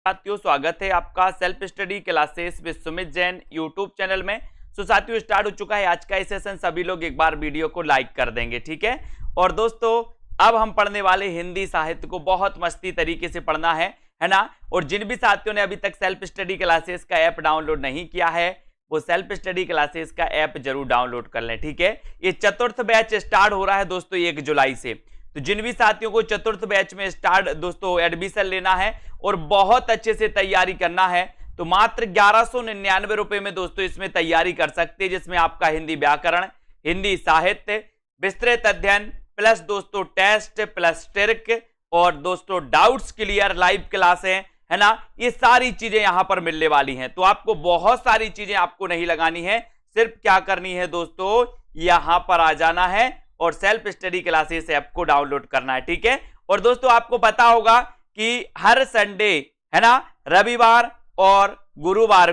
साथियों, स्वागत है आपका self study classes with Sumit Jain YouTube channel में। साथियों, स्टार्ट हो चुका है आज का सेशन। सभी लोग एक बार वीडियो को लाइक कर देंगे, ठीक है। और दोस्तों, अब हम पढ़ने वाले हिंदी साहित्य को बहुत मस्ती तरीके से पढ़ना है ना। और जिन भी साथियों ने अभी तक सेल्फ स्टडी क्लासेस का ऐप डाउनलोड नहीं किया है, वो सेल्फ स्टडी क्लासेस का ऐप जरूर डाउनलोड कर लें, ठीक है। ये चतुर्थ बैच स्टार्ट हो रहा है दोस्तों 1 जुलाई से। तो जिन भी साथियों को चतुर्थ बैच में स्टार्ट दोस्तों एडमिशन लेना है और बहुत अच्छे से तैयारी करना है, तो मात्र 1199 रुपए में दोस्तों इसमें तैयारी कर सकते हैं, जिसमें आपका हिंदी व्याकरण, हिंदी साहित्य, विस्तृत अध्ययन प्लस दोस्तों टेस्ट प्लस ट्रिक और दोस्तों डाउट्स क्लियर लाइव क्लास है ना। ये सारी चीजें यहां पर मिलने वाली हैं। तो आपको बहुत सारी चीजें आपको नहीं लगानी है, सिर्फ क्या करनी है दोस्तों, यहां पर आ जाना है और सेल्फ स्टडी क्लासेस ऐप को डाउनलोड करना है, ठीक है। और दोस्तों, आपको पता होगा कि हर संडे है ना, रविवार और गुरुवार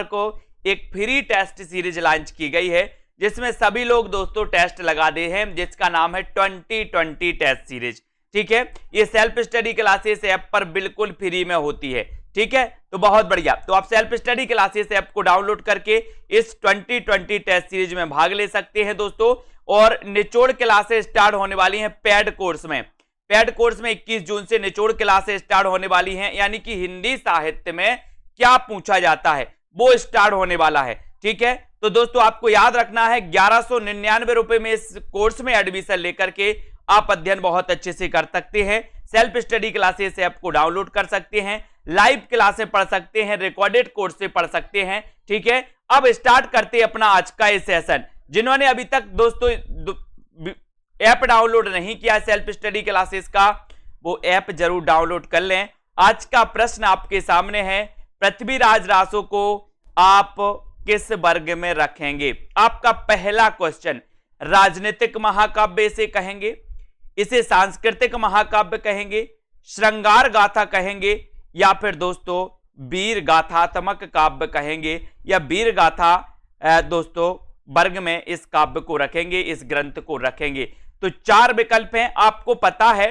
को एक फ्री टेस्ट सीरीज लॉन्च की गई है, जिसमें सभी लोग दोस्तों टेस्ट लगा दे हैं, जिसका नाम है 2020 टेस्ट सीरीज, ठीक है। ये सेल्फ स्टडी क्लासेस ऐप पर बिल्कुल फ्री में होती है, ठीक है। तो बहुत बढ़िया। तो आप सेल्फ स्टडी क्लासेस ऐप को डाउनलोड करके इस 2020 टेस्ट सीरीज में भाग ले सकते हैं दोस्तों। और निचोड़ क्लासेस स्टार्ट होने वाली हैं पेड कोर्स में। 21 जून से निचोड़ क्लासेस स्टार्ट होने वाली हैं, यानी कि हिंदी साहित्य में क्या पूछा जाता है वो स्टार्ट होने वाला है, ठीक है। तो दोस्तों, आपको याद रखना है 1199 रुपए में इस कोर्स में एडमिशन लेकर के आप अध्ययन बहुत अच्छे से कर सकते हैं। सेल्फ स्टडी क्लासेस ऐप को डाउनलोड कर सकते हैं, लाइव क्लासें पढ़ सकते हैं, रिकॉर्डेड कोर्स से पढ़ सकते हैं, ठीक है। अब स्टार्ट करते हैं अपना आज का ये सेशन। जिन्होंने अभी तक दोस्तों ऐप डाउनलोड नहीं किया सेल्फ स्टडी क्लासेस का, वो ऐप जरूर डाउनलोड कर लें। आज का प्रश्न आपके सामने है, पृथ्वीराज रासो को आप किस वर्ग में रखेंगे? आपका पहला क्वेश्चन, राजनीतिक महाकाव्य से कहेंगे, इसे सांस्कृतिक महाकाव्य कहेंगे, श्रृंगार गाथा कहेंगे, या फिर दोस्तों वीर गाथात्मक काव्य कहेंगे, या वीर गाथा दोस्तों वर्ग में इस काव्य को रखेंगे, इस ग्रंथ को रखेंगे। तो 4 विकल्प हैं। आपको पता है,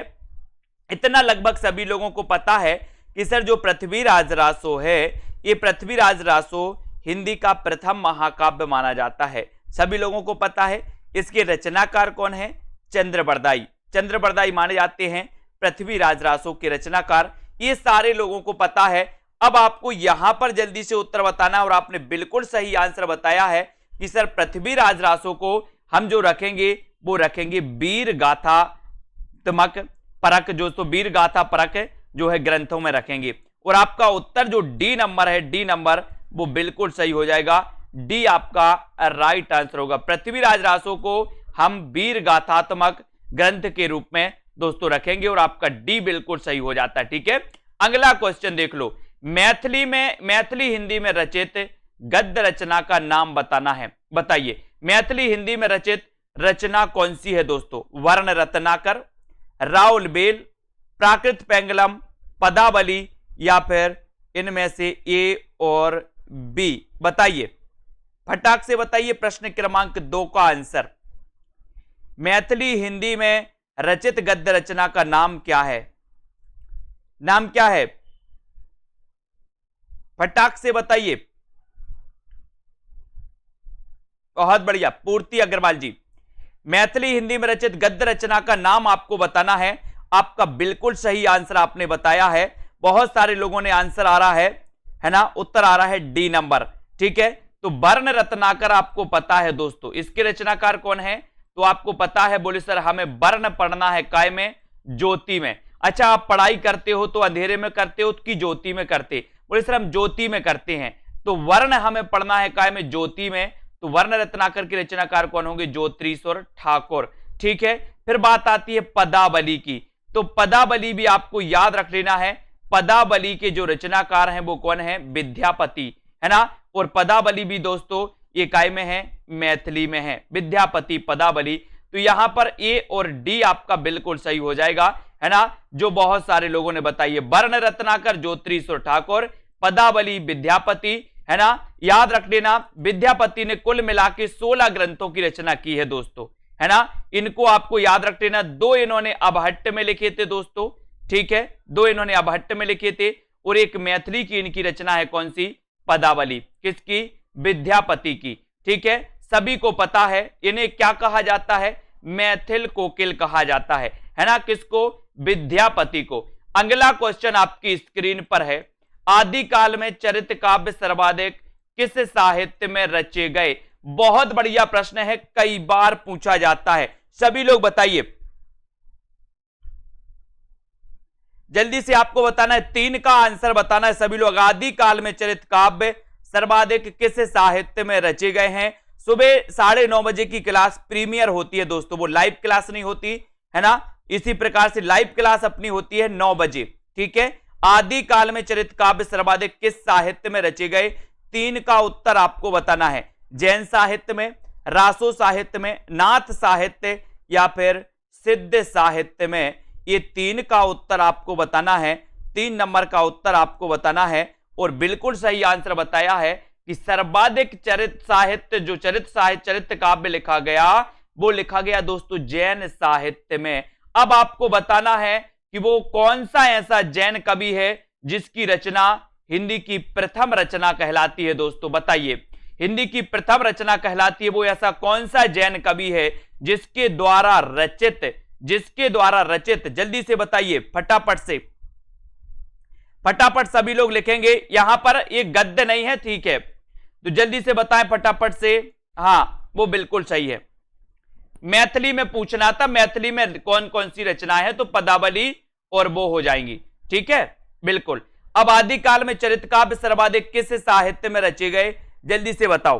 इतना लगभग सभी लोगों को पता है कि सर जो पृथ्वीराज रासो है, ये पृथ्वीराज रासो हिंदी का प्रथम महाकाव्य माना जाता है। सभी लोगों को पता है। इसके रचनाकार कौन है? चंद्रबरदाई माने जाते हैं पृथ्वीराज रासो के रचनाकार। ये सारे लोगों को पता है। अब आपको यहां पर जल्दी से उत्तर बताना, और आपने बिल्कुल सही आंसर बताया है कि सर पृथ्वीराज रासो को हम जो रखेंगे वो रखेंगे वीर गाथात्मक परक, जो तो वीर गाथा परक जो है ग्रंथों में रखेंगे। और आपका उत्तर जो डी नंबर है, डी नंबर वो बिल्कुल सही हो जाएगा। डी आपका राइट आंसर होगा। पृथ्वीराज रासो को हम वीर गाथात्मक ग्रंथ के रूप में दोस्तों रखेंगे, और आपका डी बिल्कुल सही हो जाता है, ठीक है। अगला क्वेश्चन देख लो। मैथिली हिंदी में रचित गद्य रचना का नाम बताना है। बताइए, मैथिली हिंदी में रचित रचना कौन सी है दोस्तों? वर्ण रत्नाकर, राउल बेल, प्राकृत पेंगलम, पदावली, या फिर इनमें से ए और बी? बताइए, फटाक से बताइए प्रश्न क्रमांक 2 का आंसर। मैथिली हिंदी में रचित गद्य रचना का नाम क्या है? नाम क्या है? फटाक से बताइए। बहुत बढ़िया, पूर्ति अग्रवाल जी। मैथिली हिंदी में रचित गद्य रचना का नाम आपको बताना है। आपका बिल्कुल सही आंसर आपने बताया है। बहुत सारे लोगों ने आंसर आ रहा है ना, उत्तर आ रहा है डी नंबर, ठीक है। तो वर्ण रत्नाकर आपको पता है दोस्तों। इसके रचनाकार कौन है? तो आपको पता है, बोले सर हमें वर्ण पढ़ना है काय में? ज्योति में। अच्छा, आप पढ़ाई करते हो तो अंधेरे में करते हो कि ज्योति में करते? बोले सर हम ज्योति में करते हैं। तो वर्ण हमें पढ़ना है काय में? ज्योति में। तो वर्ण रत्नाकर के रचनाकार कौन होंगे? ज्योतिरीश्वर ठाकुर, ठीक है। फिर बात आती है पदावली की। तो पदावली भी आपको याद रख लेना है। पदावली के जो रचनाकार हैं वो कौन है? विद्यापति, है ना। और पदावली भी दोस्तों ये काय में है? मैथिली में है। विद्यापति, पदावली। तो यहां पर ए और डी आपका बिल्कुल सही हो जाएगा, है ना, जो बहुत सारे लोगों ने बताई है। वर्ण रत्नाकर ज्योतिरीश्वर ठाकुर, पदावली विद्यापति, है ना। याद रख लेना, विद्यापति ने कुल मिला के 16 ग्रंथों की रचना की है दोस्तों, है ना। इनको आपको याद रख लेना। 2 इन्होंने अबहट्ट में लिखे थे दोस्तों, ठीक है, 2 इन्होंने अभट्ट में लिखे थे, और एक मैथिली की इनकी रचना है, कौन सी, पदावली, किसकी, विद्यापति की। ठीक है, सभी को पता है इन्हें क्या कहा जाता है, मैथिल कोकिल कहा जाता है ना, किसको, विद्यापति को। अगला क्वेश्चन आपकी स्क्रीन पर है, आदिकाल में चरित काव्य सर्वाधिक किस साहित्य में रचे गए। बहुत बढ़िया प्रश्न है, कई बार पूछा जाता है, सभी लोग बताइए, जल्दी से आपको बताना है, 3 का आंसर बताना है सभी लोग। आदिकाल में चरित काव्य सर्वाधिक किस साहित्य में रचे गए हैं। सुबह 9:30 बजे की क्लास प्रीमियर होती है दोस्तों, वो लाइव क्लास नहीं होती है ना, इसी प्रकार से लाइव क्लास अपनी होती है 9 बजे। ठीक है, आदिकाल में चरित काव्य सर्वाधिक किस साहित्य में रचे गए, 3 का उत्तर आपको बताना है। जैन साहित्य में, रासो साहित्य में, नाथ साहित्य या फिर सिद्ध साहित्य में, ये 3 का उत्तर आपको बताना है। 3 नंबर का उत्तर आपको बताना है, और बिल्कुल सही आंसर बताया है कि सर्वाधिक चरित साहित्य, जो चरित साहित्य, चरित्र काव्य लिखा गया, वो लिखा गया दोस्तों जैन साहित्य में। अब आपको बताना है कि वो कौन सा ऐसा जैन कवि है जिसकी रचना हिंदी की प्रथम रचना कहलाती है। दोस्तों बताइए, हिंदी की प्रथम रचना कहलाती है, वो ऐसा कौन सा जैन कवि है जिसके द्वारा रचित, जल्दी से बताइए, फटाफट से, फटाफट सभी लोग लिखेंगे। यहां पर एक गद्य नहीं है, ठीक है, तो जल्दी से बताएं फटाफट से। हाँ, वो बिल्कुल सही है, मैथिली में पूछना था, मैथिली में कौन कौन सी रचनाएं हैं, तो पदावली और वो हो जाएंगी। ठीक है, बिल्कुल। अब आदिकाल में चरित काव्य सर्वाधिक किस साहित्य में रचे गए, जल्दी से बताओ,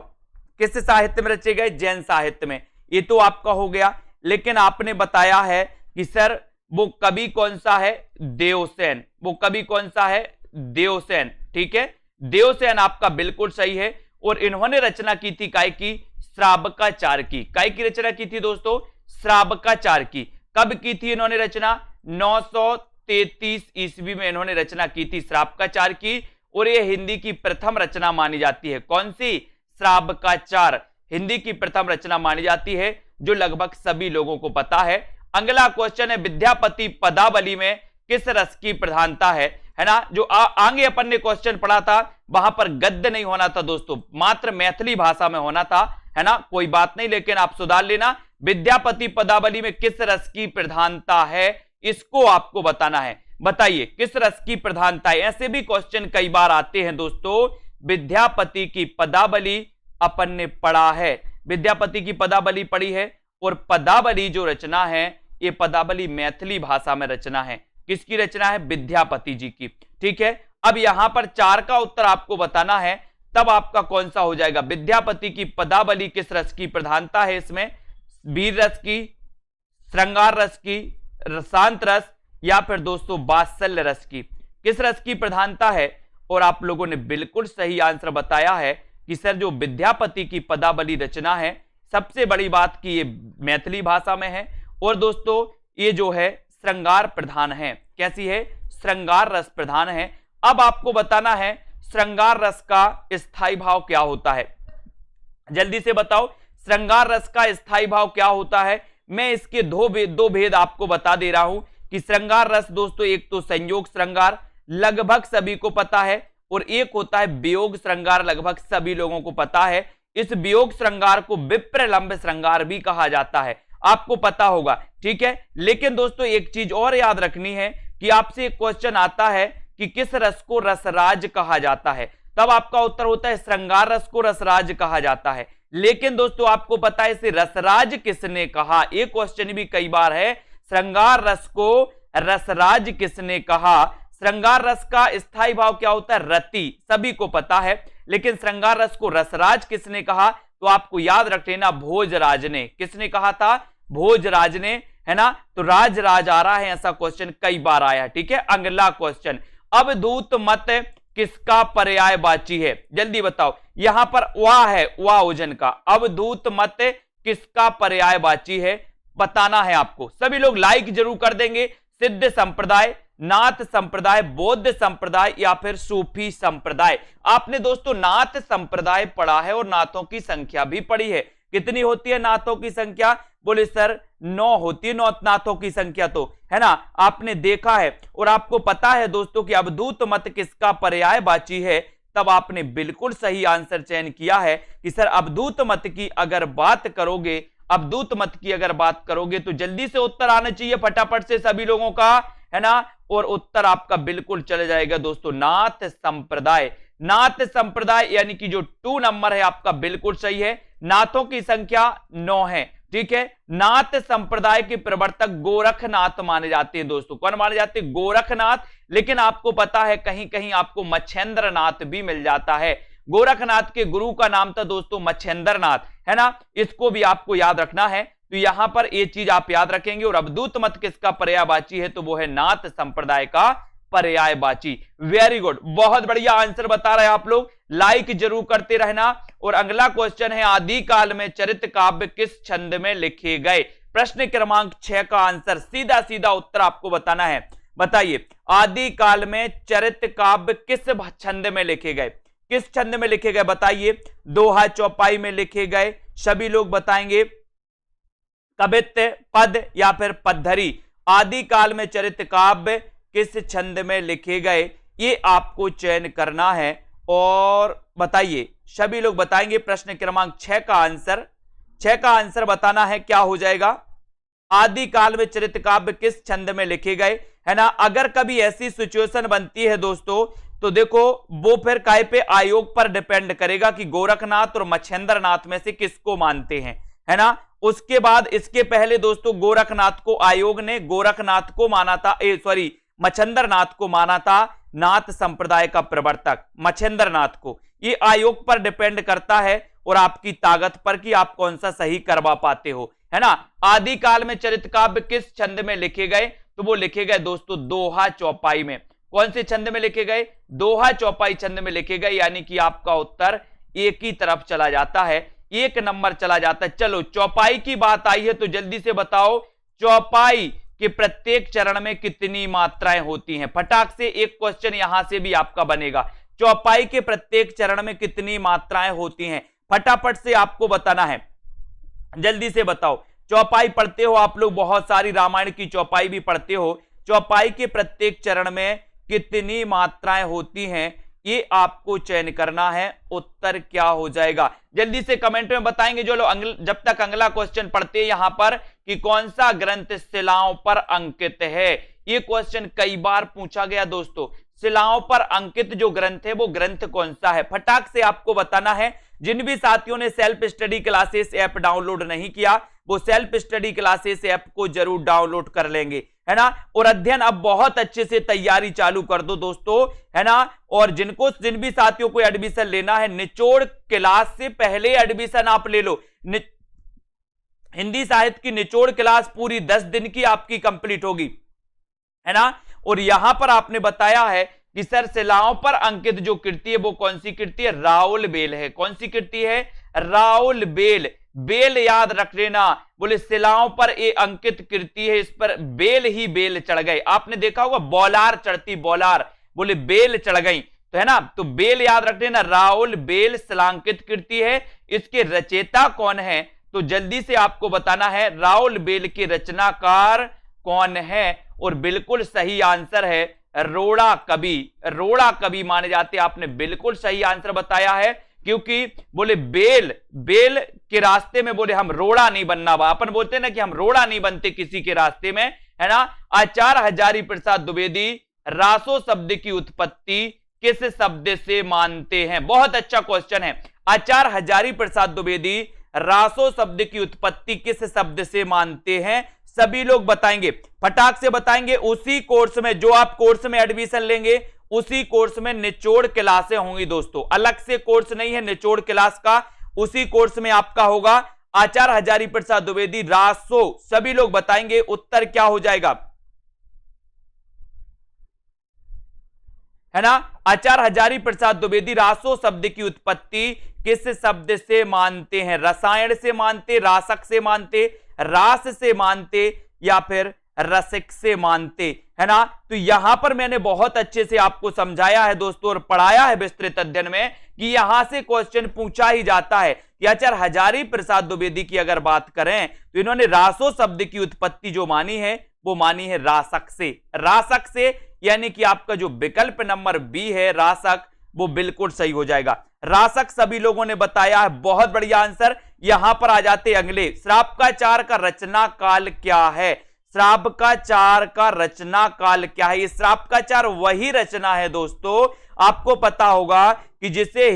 किस साहित्य में रचे गए, जैन साहित्य में। ये तो आपका हो गया, लेकिन आपने बताया है कि सर वो कवि कौन सा है, देवसेन, वो कवि कौन सा है, देवसेन। ठीक है, देवसेन आपका बिल्कुल सही है, और इन्होंने रचना की थी काय की, श्रावकाचार की। काय की रचना की थी दोस्तों, श्रावकाचार की। कब की थी इन्होंने रचना, 933 ईस्वी में इन्होंने रचना की थी श्रावकाचार की, और ये हिंदी की प्रथम रचना मानी जाती है। कौन सी, श्रावकाचार हिंदी की प्रथम रचना मानी जाती है, जो लगभग सभी लोगों को पता है। अगला क्वेश्चन है, विद्यापति पदावली में किस रस की प्रधानता है ना। जो आगे अपन ने क्वेश्चन पढ़ा था, वहां पर गद्य नहीं होना था दोस्तों, मात्र मैथिली भाषा में होना था, है ना, कोई बात नहीं, लेकिन आप सुधार लेना। विद्यापति पदावली में किस रस की प्रधानता है, इसको आपको बताना है। बताइए, किस रस की प्रधानता है। ऐसे भी क्वेश्चन कई बार आते हैं दोस्तों। विद्यापति की पदावली अपन ने पढ़ा है, विद्यापति की पदावली पढ़ी है, और पदावली जो रचना है, ये पदावली मैथिली भाषा में रचना है। किसकी रचना है, विद्यापति जी की। ठीक है, अब यहां पर 4 का उत्तर आपको बताना है, तब आपका कौन सा हो जाएगा। विद्यापति की पदावली किस रस की प्रधानता है, इसमें वीर रस की, श्रृंगार रस की, रसांत रस, या फिर दोस्तों वात्सल्य रस की, किस रस की प्रधानता है। और आप लोगों ने बिल्कुल सही आंसर बताया है कि सर जो विद्यापति की पदावली रचना है, सबसे बड़ी बात कि ये मैथिली भाषा में है, और दोस्तों ये जो है श्रृंगार प्रधान है। कैसी है, श्रृंगार रस प्रधान है। अब आपको बताना है श्रृंगार रस का स्थायी भाव क्या होता है, जल्दी से बताओ, श्रृंगार रस का स्थायी भाव क्या होता है। मैं इसके दो भेद आपको बता दे रहा हूं कि श्रृंगार रस दोस्तों, एक तो संयोग श्रृंगार, लगभग सभी को पता है, और एक होता है वियोग श्रृंगार, लगभग सभी लोगों को पता है। इस वियोग श्रृंगार को विप्रलंब श्रृंगार भी कहा जाता है, आपको पता होगा। ठीक है, लेकिन दोस्तों एक चीज और याद रखनी है कि आपसे एक क्वेश्चन आता है कि किस रस को रसराज कहा जाता है, तब आपका उत्तर होता है श्रृंगार रस को रसराज कहा जाता है। लेकिन दोस्तों आपको पता है इसे रसराज किसने कहा, एक क्वेश्चन भी कई बार है, श्रृंगार रस को रसराज किसने कहा। श्रृंगार रस का स्थायी भाव क्या होता है, रति, सभी को पता है, लेकिन श्रृंगार रस को रसराज किसने कहा, तो आपको याद रख लेना, भोजराज ने। किसने कहा था, भोजराज ने, है ना। तो राज राज आ रहा है, ऐसा क्वेश्चन कई बार आया। ठीक है, अगला क्वेश्चन, अवधूत मत किसका पर्यायवाची है, जल्दी बताओ। यहां पर वा है, वा ओजन का, अवधूत मत किसका पर्यायवाची है, बताना है आपको। सभी लोग लाइक जरूर कर देंगे। सिद्ध संप्रदाय, नाथ संप्रदाय, बौद्ध संप्रदाय, या फिर सूफी संप्रदाय। आपने दोस्तों नाथ संप्रदाय पढ़ा है, और नाथों की संख्या भी पढ़ी है। कितनी होती है नाथों की संख्या, बोले सर 9 होती है, 9 नाथों की संख्या तो, है ना, आपने देखा है और आपको पता है दोस्तों कि अवधूत मत किसका पर्यायवाची है, तब आपने बिल्कुल सही आंसर चयन किया है कि सर अवधूत मत की अगर बात करोगे, अवधूत मत की अगर बात करोगे तो जल्दी से उत्तर आना चाहिए फटाफट से सभी लोगों का, है ना, और उत्तर आपका बिल्कुल चले जाएगा दोस्तों नाथ संप्रदाय। नाथ संप्रदाय यानी कि जो 2 नंबर है आपका बिल्कुल सही है। नाथों की संख्या 9 है, ठीक है। नाथ संप्रदाय के प्रवर्तक गोरखनाथ माने जाते हैं दोस्तों। कौन माने जाते हैं? गोरखनाथ। लेकिन आपको पता है कहीं कहीं आपको मच्छेंद्रनाथ भी मिल जाता है। गोरखनाथ के गुरु का नाम था दोस्तों मच्छेंद्रनाथ, है ना, इसको भी आपको याद रखना है। तो यहां पर ये चीज आप याद रखेंगे। और अवधूत मत किसका पर्यायवाची है? तो वो है नाथ संप्रदाय का पर्यायवाची। वेरी गुड, बहुत बढ़िया आंसर बता रहे हैं आप लोग, लाइक जरूर करते रहना। और अगला क्वेश्चन है आदि काल में चरित काव्य किस छंद में लिखे गए? प्रश्न क्रमांक 6 का आंसर सीधा सीधा उत्तर आपको बताना है। बताइए आदि काल में चरित काव्य किस छंद में लिखे गए? किस छंद में लिखे गए बताइए? दोहा चौपाई में लिखे गए, सभी लोग बताएंगे, कवित्त, पद या फिर पद्धरी। आदि काल में चरित काव्य किस छंद में लिखे गए, ये आपको चयन करना है। और बताइए, सभी लोग बताएंगे प्रश्न क्रमांक 6 का आंसर। 6 का आंसर बताना है, क्या हो जाएगा? आदि काल में चरित काव्य किस छंद में लिखे गए, है ना। अगर कभी ऐसी सिचुएशन बनती है दोस्तों तो देखो वो फिर काय पे आयोग पर डिपेंड करेगा कि गोरखनाथ और मच्छेंद्रनाथ में से किसको मानते हैं, है ना। उसके बाद इसके पहले दोस्तों गोरखनाथ को आयोग ने गोरखनाथ को माना था, मच्छेंद्रनाथ को माना था नाथ संप्रदाय का प्रवर्तक, मच्छेंद्रनाथ को। ये आयोग पर डिपेंड करता है और आपकी ताकत पर कि आप कौन सा सही करवा पाते हो, है ना। आदि काल में चरित काव्य किस छंद में लिखे गए? तो वो लिखे गए दोस्तों दोहा चौपाई में। कौन से छंद में लिखे गए? दोहा चौपाई छंद में लिखे गए, यानी कि आपका उत्तर एक ही तरफ चला जाता है, 1 नंबर चला जाता है। चलो चौपाई की बात आई है तो जल्दी से बताओ चौपाई के प्रत्येक चरण में कितनी मात्राएं होती हैं? फटाक से एक क्वेश्चन यहां से भी आपका बनेगा। चौपाई के प्रत्येक चरण में कितनी मात्राएं होती हैं? फटाफट से आपको बताना है, जल्दी से बताओ। चौपाई पढ़ते हो आप लोग, बहुत सारी रामायण की चौपाई भी पढ़ते हो। चौपाई के प्रत्येक चरण में कितनी मात्राएं होती हैं, ये आपको चयन करना है। उत्तर क्या हो जाएगा? जल्दी से कमेंट में बताएंगे जो लोग जब तक अगला क्वेश्चन पढ़ते हैं यहां पर कि कौन सा ग्रंथ शिलाओं पर अंकित है। ये क्वेश्चन कई बार पूछा गया दोस्तों, शिलाओं पर अंकित जो ग्रंथ है वो ग्रंथ कौन सा है? फटाक से आपको बताना है। जिन भी साथियों ने self study classes app download नहीं किया वो सेल्फ स्टडी क्लासेस ऐप को जरूर डाउनलोड कर लेंगे, है ना। और अध्ययन अब बहुत अच्छे से तैयारी चालू कर दो दोस्तों, है ना। और जिन भी साथियों को एडमिशन लेना है निचोड़ क्लास से पहले एडमिशन आप ले लो। हिंदी साहित्य की निचोड़ क्लास पूरी 10 दिन की आपकी कंप्लीट होगी, है ना। और यहां पर आपने बताया है कि सर शिलाओं पर अंकित जो कृति है वो कौन सी कृति है? राउल बेल है। कौन सी कृति है? राउल बेल। बेल याद रख लेना। बोले शिलाओं पर ये अंकित कृति है, इस पर बेल ही बेल चढ़ गए। आपने देखा होगा बौलार चढ़ती, बौलार, बोले बेल चढ़ गई, तो है ना। तो बेल याद रख लेना, राउल बेल शिलांकित कृति है। इसके रचयिता कौन है? तो जल्दी से आपको बताना है राउल बेल के रचनाकार कौन है। और बिल्कुल सही आंसर है रोड़ा कवि। रोड़ा कवि माने जाते। आपने बिल्कुल सही आंसर बताया है, क्योंकि बोले बेल के रास्ते में बोले हम रोड़ा नहीं बनना। अपन बोलते ना कि हम रोड़ा नहीं बनते किसी के रास्ते में, है ना। आचार्य हजारी प्रसाद द्विवेदी रासो शब्द की उत्पत्ति किस शब्द से मानते हैं? बहुत अच्छा क्वेश्चन है। आचार्य हजारी प्रसाद द्विवेदी रासो शब्द की उत्पत्ति किस शब्द से मानते हैं? सभी लोग बताएंगे, फटाक से बताएंगे। उसी कोर्स में जो आप कोर्स में एडमिशन लेंगे उसी कोर्स में निचोड़ क्लासें होंगी दोस्तों, अलग से कोर्स नहीं है निचोड़ क्लास का। उसी कोर्स में आपका होगा आचार्य हजारी प्रसाद द्विवेदी रासो। सभी लोग बताएंगे उत्तर क्या हो जाएगा, है ना। आचार्य हजारी प्रसाद द्विवेदी रासो शब्द की उत्पत्ति किस शब्द से मानते हैं? रसायन से मानते, रासक से मानते, रास से मानते या फिर रसिक से मानते, है ना। तो यहां पर मैंने बहुत अच्छे से आपको समझाया है दोस्तों और पढ़ाया है विस्तृत अध्ययन में कि यहां से क्वेश्चन पूछा ही जाता है कि आचार्य हजारी प्रसाद द्विवेदी की अगर बात करें तो इन्होंने रासो शब्द की उत्पत्ति जो मानी है वो मानी है रासक से। रासक से यानी कि आपका जो विकल्प नंबर बी है रासक, वो बिल्कुल सही हो जाएगा। रासक सभी लोगों ने बताया है, बहुत बढ़िया आंसर। यहां पर आ जाते अगले, श्रावकाचार का रचना काल क्या है? श्रावकाचार का रचना काल क्या है? ये श्रावकाचार वही रचना है दोस्तों, आपको पता होगा कि जिसे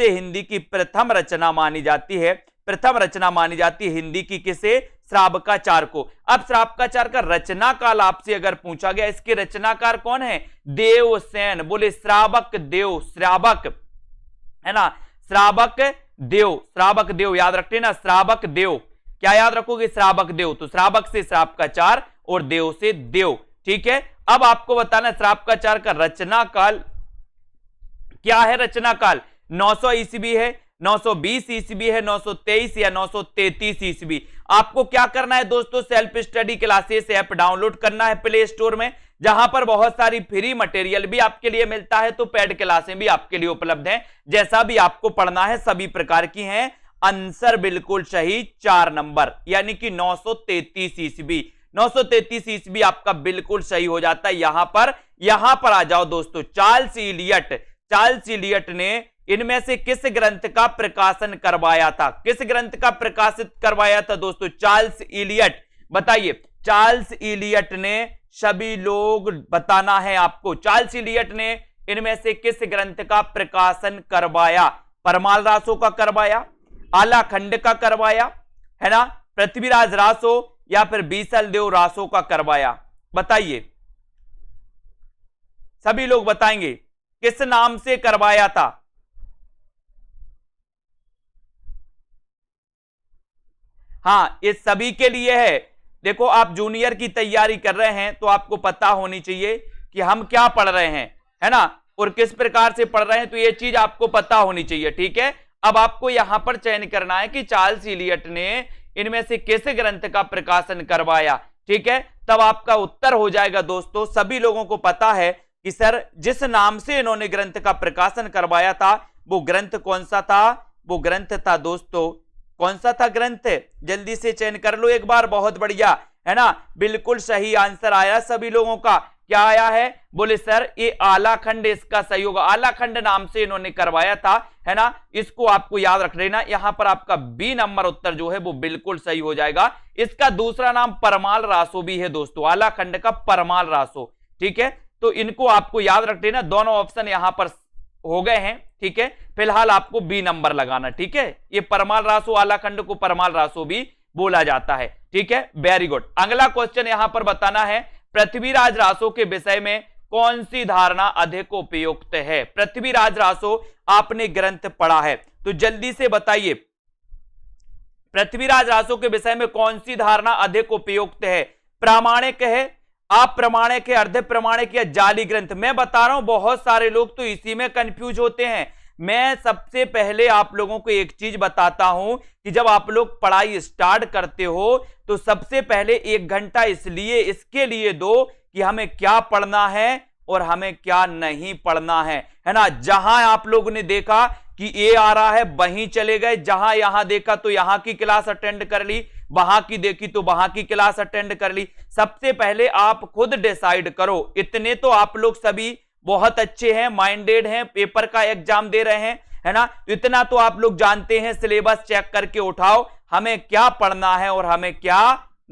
हिंदी की प्रथम रचना मानी जाती है, प्रथम रचना मानी जाती है हिंदी की, किसे? श्रावकाचार को। अब श्रावकाचार का रचना काल आपसे अगर पूछा गया, इसके रचनाकार कौन है? देवसेन। बोले श्रावक देव, श्रावक है ना, श्रावक देव याद रखते ना, श्रावक देव। क्या याद रखोगे? श्रावक देव। तो श्रावक से श्रावकाचार और देव से देव, ठीक है। अब आपको बताना श्रावकाचार का रचना काल क्या है? रचना काल 900 ईस्वी है, 920 ईस्वी है, 923 या 933 ईस्वी। आपको क्या करना है दोस्तों? Self study classes app download करना है प्ले स्टोर में, जहां पर बहुत सारी फ्री मटेरियल भी आपके लिए मिलता है, तो पेड क्लासें भी आपके लिए उपलब्ध हैं। जैसा भी आपको पढ़ना है सभी प्रकार की हैं। आंसर बिल्कुल सही 4 नंबर, यानी कि 933 ईस्वी। 933 ईस्वी आपका बिल्कुल सही हो जाता है। यहां पर आ जाओ दोस्तों। चार्ल्स इलियट ने इनमें से किस ग्रंथ का प्रकाशन करवाया था? किस ग्रंथ का प्रकाशित करवाया था दोस्तों? Charles Elliot. बताइए, चार्ल्स इलियट ने, सभी लोग बताना है आपको, चार्ल्स इलियट ने इनमें से किस ग्रंथ का प्रकाशन करवाया? परमाल रासो का करवाया, आलाखंड का करवाया, है ना, पृथ्वीराज रासो या फिर बीसल देव रासो का करवाया? बताइए, सभी लोग बताएंगे किस नाम से करवाया था? हां, ये सभी के लिए है। देखो, आप जूनियर की तैयारी कर रहे हैं तो आपको पता होनी चाहिए कि हम क्या पढ़ रहे हैं, है ना, और किस प्रकार से पढ़ रहे हैं, तो ये चीज आपको पता होनी चाहिए, ठीक है। अब आपको यहां पर चयन करना है कि चार्ल्स इलियट ने इनमें से किस ग्रंथ का प्रकाशन करवाया, ठीक है। तब आपका उत्तर हो जाएगा दोस्तों। सभी लोगों को पता है कि सर जिस नाम से इन्होंने ग्रंथ का प्रकाशन करवाया था वो ग्रंथ कौन सा था? वो ग्रंथ था दोस्तों, कौन सा था ग्रंथ? जल्दी से चयन कर लो एक बार। बहुत बढ़िया, है ना, बिल्कुल सही आंसर आया सभी लोगों का। क्या आया है? बोले सर ये आलाखंड इसका सही होगा। आलाखंड नाम से इन्होंने करवाया था, है ना, इसको आपको याद रख लेना। यहां पर आपका बी नंबर उत्तर जो है वो बिल्कुल सही हो जाएगा। इसका दूसरा नाम परमाल रासो भी है दोस्तों, आलाखंड का परमाल रासो, ठीक है। तो इनको आपको याद रख लेना। दोनों ऑप्शन यहां पर हो गए हैं, ठीक है। फिलहाल आपको बी नंबर लगाना, ठीक है। ये परमाल रासो, आलाखंड को परमाल रासो भी बोला जाता है, ठीक है। Very good. अगला क्वेश्चन यहां पर बताना है, पृथ्वीराज रासो के विषय में कौन सी धारणा अधिक उपयुक्त है? पृथ्वीराज रासो आपने ग्रंथ पढ़ा है तो जल्दी से बताइए, पृथ्वीराज रासो के विषय में कौन सी धारणा अधिक उपयुक्त है? प्रामाणिक है, अप्रमाणिक है, अर्ध प्रमाणिक या जाली ग्रंथ? मैं बता रहा हूं बहुत सारे लोग तो इसी में कंफ्यूज होते हैं। मैं सबसे पहले आप लोगों को एक चीज बताता हूं कि जब आप लोग पढ़ाई स्टार्ट करते हो तो सबसे पहले 1 घंटा इसके लिए दो कि हमें क्या पढ़ना है और हमें क्या नहीं पढ़ना है ना। जहां आप लोगों ने देखा कि ए आ रहा है वहीं चले गए, जहां यहां देखा तो यहां की क्लास अटेंड कर ली, वहां की देखी तो वहां की क्लास अटेंड कर ली। सबसे पहले आप खुद डिसाइड करो। इतने तो आप लोग सभी बहुत अच्छे हैं, माइंडेड हैं, पेपर का एग्जाम दे रहे हैं, है ना, तो इतना तो आप लोग जानते हैं। सिलेबस चेक करके उठाओ हमें क्या पढ़ना है और हमें क्या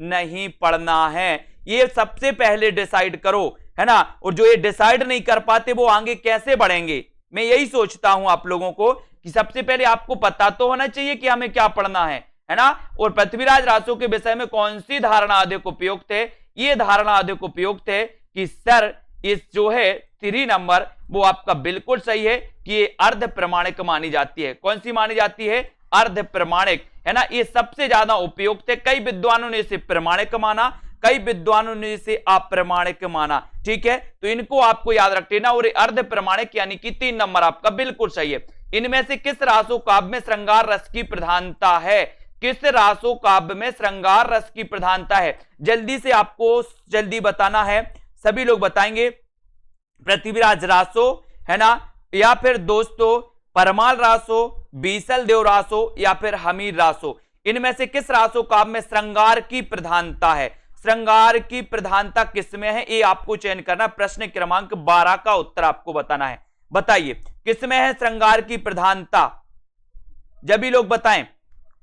नहीं पढ़ना है, ये सबसे पहले डिसाइड करो, है ना। और जो ये डिसाइड नहीं कर पाते वो आगे कैसे बढ़ेंगे? मैं यही सोचता हूं आप लोगों को कि सबसे पहले आपको पता तो होना चाहिए कि हमें क्या पढ़ना है ना। और पृथ्वीराज रासो के विषय में कौन सी धारणा अधिक उपयुक्त है? ये धारणा अधिक उपयुक्त है कि सर इस जो है 3 नंबर वो आपका बिल्कुल सही है कि ये अर्ध प्रमाणिक मानी जाती है। कौन सी मानी जाती है? अर्ध प्रमाणिक, है ना। ये सबसे ज्यादा उपयुक्त है। कई विद्वानों ने इसे प्रमाणिक माना, कई विद्वानों ने इसे अप्रमाणिक माना, ठीक है। तो इनको आपको याद रख लेना। और अर्ध प्रमाणिक यानी कि 3 नंबर आपका बिल्कुल सही है। इनमें से किस रासो काव्य में श्रृंगार रस की प्रधानता है? किस रासो काव्य में श्रृंगार रस की प्रधानता है? जल्दी से आपको जल्दी बताना है। सभी लोग बताएंगे पृथ्वीराज रासो, है ना, या फिर दोस्तों परमाल रासो, बीसल देव रासो या फिर हमीर रासो, इनमें से किस रासो काव्य में श्रृंगार की प्रधानता है? श्रृंगार की प्रधानता किसमें है, ये आपको चयन करना। प्रश्न क्रमांक 12 का उत्तर आपको बताना है। बताइए किसमें है श्रृंगार की प्रधानता? जब भी लोग बताएं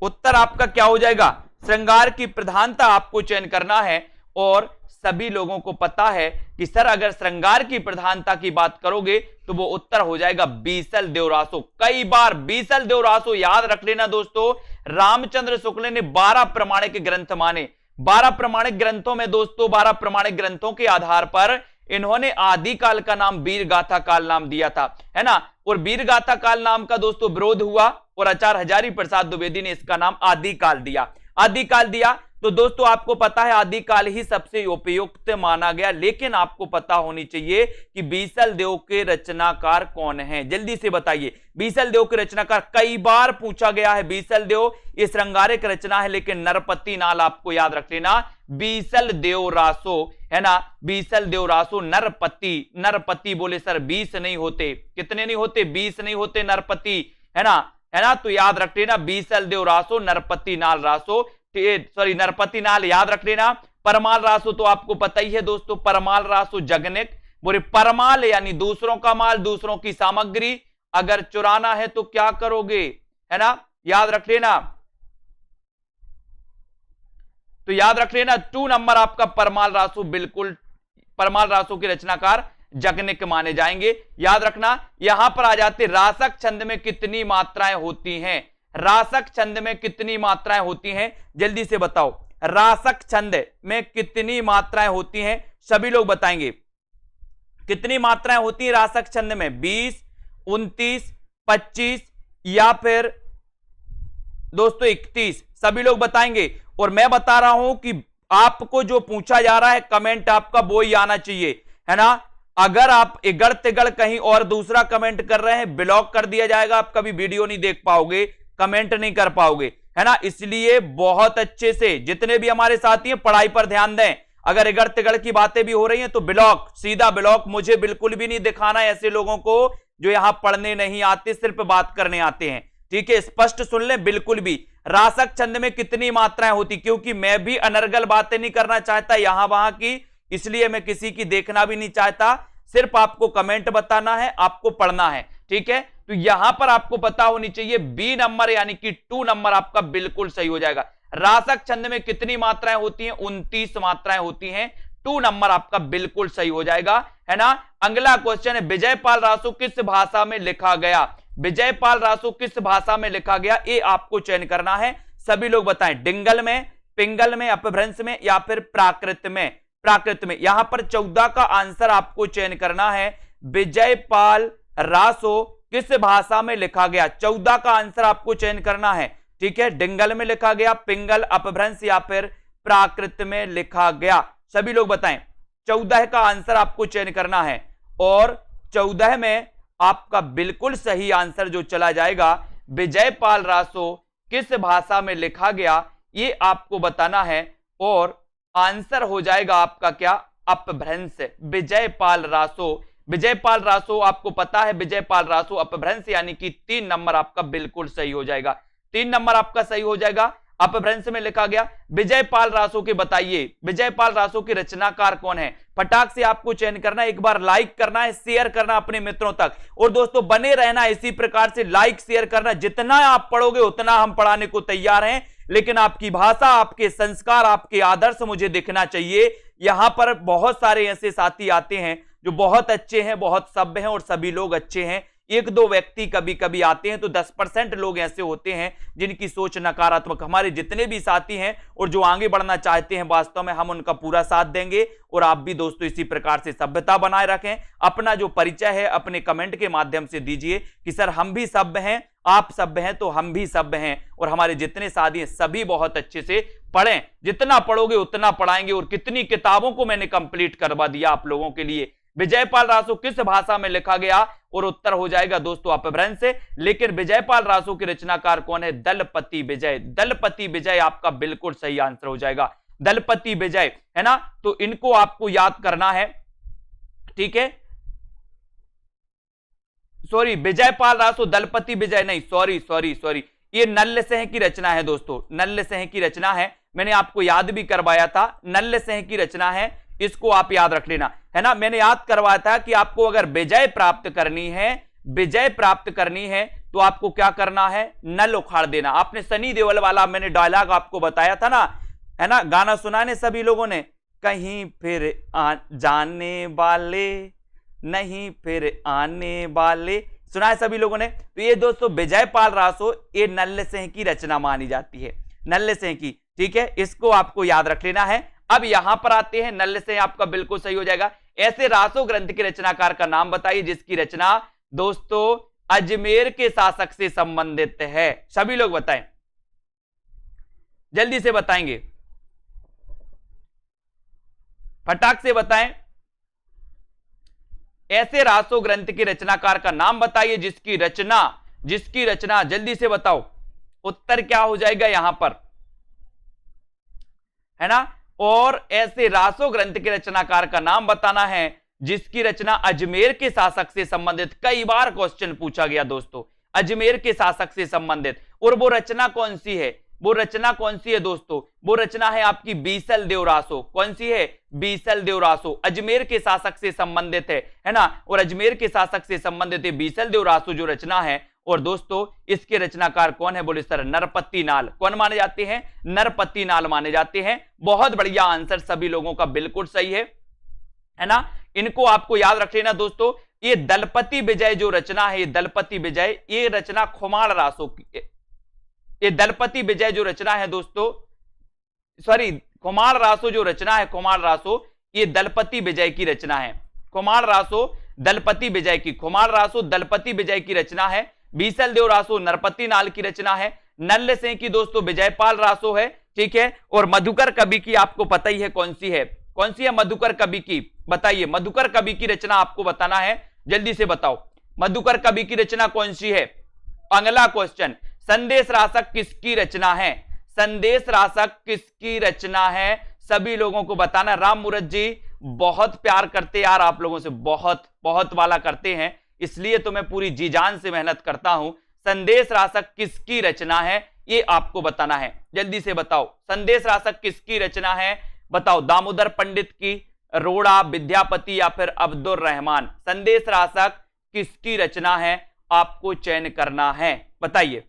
उत्तर आपका क्या हो जाएगा? श्रृंगार की प्रधानता आपको चयन करना है। और सभी लोगों को पता है कि सर अगर श्रृंगार की प्रधानता की बात करोगे तो वो उत्तर हो जाएगा बीसल देव रासो। कई बार बीसल देव रासो याद रख लेना दोस्तों। रामचंद्र शुक्ल ने 12 प्रमाणिक ग्रंथ माने। 12 प्रमाणिक ग्रंथों में दोस्तों 12 प्रमाणिक ग्रंथों के आधार पर इन्होंने आदि काल का नाम वीर गाथा काल नाम दिया था, है ना। और वीर गाथा काल नाम का दोस्तों विरोध हुआ और आचार्य हजारी प्रसाद द्विवेदी ने इसका नाम आदि काल दिया। आदि काल दिया तो दोस्तों आपको पता है आदि काल ही सबसे उपयुक्त माना गया। लेकिन आपको पता होनी चाहिए कि बीसल देव के रचनाकार कौन हैं। जल्दी से बताइए बीसल देव के रचनाकार। कई बार पूछा गया है बीसल देव ये श्रृंगारिक रचना है, लेकिन नरपति नाल आपको याद रख लेना बीसल देव रासो, है ना। बीसल देव रासो नरपति। नरपति बोले सर 20 नहीं होते, कितने नहीं होते? 20 नहीं होते नरपति, है ना। तो याद रख लेना बीसल देव रासो नरपति नाल रासो, सॉरी नरपति नाल याद रख लेना। परमाल रासो तो आपको पता ही है दोस्तों, परमाल रासो जगनिक। बोले परमाल यानी दूसरों का माल, दूसरों की सामग्री। अगर चुराना है तो क्या करोगे, है ना, याद रख लेना। तो याद रख लेना 2 नंबर आपका परमाल रासो, बिल्कुल परमाल रासो के रचनाकार जगनिक माने जाएंगे। याद रखना। यहां पर आ जाते रासक छंद में कितनी मात्राएं होती हैं? रासक छंद में कितनी मात्राएं होती हैं? जल्दी से बताओ रासक छंद में कितनी मात्राएं होती हैं? सभी लोग बताएंगे कितनी मात्राएं होती हैं रासक छंद में? 20, 29, 25 या फिर दोस्तों 31? सभी लोग बताएंगे। और मैं बता रहा हूं कि आपको जो पूछा जा रहा है कमेंट आपका वो ही आना चाहिए, है ना। अगर आप इगड़ तिगड़ कहीं और दूसरा कमेंट कर रहे हैं ब्लॉक कर दिया जाएगा, आप कभी वीडियो नहीं देख पाओगे, कमेंट नहीं कर पाओगे, है ना। इसलिए बहुत अच्छे से जितने भी हमारे साथी हैं पढ़ाई पर ध्यान दें। अगर इगड़ तिगड़ की बातें भी हो रही हैं तो ब्लॉक, सीधा ब्लॉक। मुझे बिल्कुल भी नहीं दिखाना है ऐसे लोगों को जो यहां पढ़ने नहीं आते, सिर्फ बात करने आते हैं, ठीक है। स्पष्ट सुन लें बिल्कुल भी। रासक छंद में कितनी मात्राएं होती? क्योंकि मैं भी अनर्गल बातें नहीं करना चाहता यहां वहां की, इसलिए मैं किसी की देखना भी नहीं चाहता। सिर्फ आपको कमेंट बताना है, आपको पढ़ना है, ठीक है। तो यहां पर आपको पता होनी चाहिए बी नंबर यानी कि 2 नंबर आपका बिल्कुल सही हो जाएगा। रासक छंद में कितनी मात्राएं होती हैं? 29 मात्राएं होती हैं। 2 नंबर आपका बिल्कुल सही हो जाएगा, है ना। अगला क्वेश्चन है विजयपाल रासो किस भाषा में लिखा गया? विजयपाल रासो किस भाषा में लिखा गया? ये आपको चयन करना है। सभी लोग बताएं डिंगल में, पिंगल में, अपभ्रंश में या फिर प्राकृत में? प्राकृत में। यहां पर 14 का आंसर आपको चयन करना है। विजयपाल रासो किस भाषा में लिखा गया? 14 का आंसर आपको चयन करना है, ठीक है। डिंगल में लिखा गया, पिंगल, अपभ्रंश या फिर प्राकृत में लिखा गया? सभी लोग बताएं 14 का आंसर आपको चयन करना है। और 14 में आपका बिल्कुल सही आंसर जो चला जाएगा विजयपाल रासो किस भाषा में लिखा गया, ये आपको बताना है। और आंसर हो जाएगा आपका क्या? अपभ्रंश। विजयपाल रासो, विजयपाल रासो आपको पता है विजयपाल रासो अपभ्रंश यानी कि 3 नंबर आपका बिल्कुल सही हो जाएगा। 3 नंबर आपका सही हो जाएगा। अपभ्रंश में लिखा गया। विजयपाल रासो के बताइए विजयपाल रासो के रचनाकार कौन है? फटाक से आपको चयन करना है, एक बार लाइक करना है, शेयर करना अपने मित्रों तक। और दोस्तों बने रहना इसी प्रकार से, लाइक शेयर करना। जितना आप पढ़ोगे उतना हम पढ़ाने को तैयार हैं, लेकिन आपकी भाषा, आपके संस्कार, आपके आदर्श मुझे दिखना चाहिए। यहां पर बहुत सारे ऐसे साथी आते हैं जो बहुत अच्छे हैं, बहुत सभ्य हैं और सभी लोग अच्छे हैं। 1-2 व्यक्ति कभी कभी आते हैं, तो 10% लोग ऐसे होते हैं जिनकी सोच नकारात्मक। हमारे जितने भी साथी हैं और जो आगे बढ़ना चाहते हैं, वास्तव में हम उनका पूरा साथ देंगे। और आप भी दोस्तों इसी प्रकार से सभ्यता बनाए रखें। अपना जो परिचय है अपने कमेंट के माध्यम से दीजिए कि सर हम भी सभ्य हैं, आप सभ्य हैं तो हम भी सभ्य हैं। और हमारे जितने साथी हैं सभी बहुत अच्छे से पढ़ें। जितना पढ़ोगे उतना पढ़ाएंगे। और कितनी किताबों को मैंने कंप्लीट करवा दिया आप लोगों के लिए। विजयपाल रासो किस भाषा में लिखा गया? और उत्तर हो जाएगा दोस्तों अपभ्रंश से। लेकिन विजयपाल रासो के रचनाकार कौन है? दलपति विजय। दलपति विजय आपका बिल्कुल सही आंसर हो जाएगा। दलपति विजय, है ना। तो इनको आपको याद करना है, ठीक है। सॉरी, विजयपाल रासो, दलपति विजय नहीं, सॉरी सॉरी सॉरी, ये नल्लसिंह की रचना है दोस्तों, नल्लसिंह की रचना है, मैंने आपको याद भी करवाया था, नल्लसिंह की रचना है, इसको आप याद रख लेना, है ना। मैंने याद करवाया था कि आपको अगर विजय प्राप्त करनी है, विजय प्राप्त करनी है तो आपको क्या करना है, नल उखाड़ देना। आपने सनी देओल वाला मैंने डायलॉग आपको बताया था ना, है ना, गाना सुना ने सभी लोगों ने, कहीं फिर जाने वाले नहीं फिर आने वाले, सुना है सभी लोगों ने। तो ये दोस्तों विजयपाल रासो, ये नल्लसिंह की रचना मानी जाती है, नल्लसिंह की, ठीक है, इसको आपको याद रख लेना है। अब यहां पर आते हैं, नल्लसिंह आपका बिल्कुल सही हो जाएगा। ऐसे रासो ग्रंथ के रचनाकार का नाम बताइए जिसकी रचना दोस्तों अजमेर के शासक से संबंधित है, सभी लोग बताएं, जल्दी से बताएंगे, फटाक से बताएं। ऐसे रासो ग्रंथ के रचनाकार का नाम बताइए जिसकी रचना जल्दी से बताओ, उत्तर क्या हो जाएगा यहां पर, है ना। और ऐसे रासो ग्रंथ के रचनाकार का नाम बताना है जिसकी रचना अजमेर के शासक से संबंधित, कई बार क्वेश्चन पूछा गया दोस्तों, अजमेर के शासक से संबंधित। और वो रचना कौन सी है, वो रचना कौन सी है दोस्तों, वो रचना है आपकी बीसल देव रासो, कौन सी है, बीसल देव रासो, अजमेर के शासक से संबंधित है ना। और अजमेर के शासक से संबंधित है बीसल देव रासो जो रचना है। और दोस्तों इसके रचनाकार कौन है, बोले सर नरपति नाल, कौन माने जाते हैं, नरपति नाल माने जाते हैं। बहुत बढ़िया आंसर सभी लोगों का बिल्कुल सही है ना। इनको आपको याद रख लेना दोस्तों। ये दलपति विजय जो रचना है, ये दलपति विजय, ये रचना खुमाड़ रासो की, ये दलपति विजय जो रचना है दोस्तों, सॉरी खुमाड़ रासो जो रचना है, खुमाड़ रासो, ये दलपति विजय की रचना है, खुमाड़ रासो दलपति विजय की, खुमाड़ रासो दलपति विजय की रचना है। बीसल देव रासो नरपति नाल की रचना है। नल्लसिंह की दोस्तों विजयपाल रासो है, ठीक है। और मधुकर कवि की आपको पता ही है कौन सी है, कौन सी है मधुकर कवि की, बताइए, मधुकर कवि की रचना आपको बताना है, जल्दी से बताओ, मधुकर कवि की रचना कौन सी है। अगला क्वेश्चन, संदेश रासक किसकी रचना है, संदेश रासक किसकी रचना है, सभी लोगों को बताना। राम मूरत जी बहुत प्यार करते यार आप लोगों से, बहुत बहुत वाला करते हैं, इसलिए तो मैं पूरी जी जान से मेहनत करता हूं। संदेश रासक किसकी रचना है ये आपको बताना है, जल्दी से बताओ, संदेश रासक किसकी रचना है, बताओ। दामोदर पंडित की, रोड़ा, विद्यापति या फिर अब्दुल रहमान, संदेश रासक किसकी रचना है आपको चयन करना है, बताइए।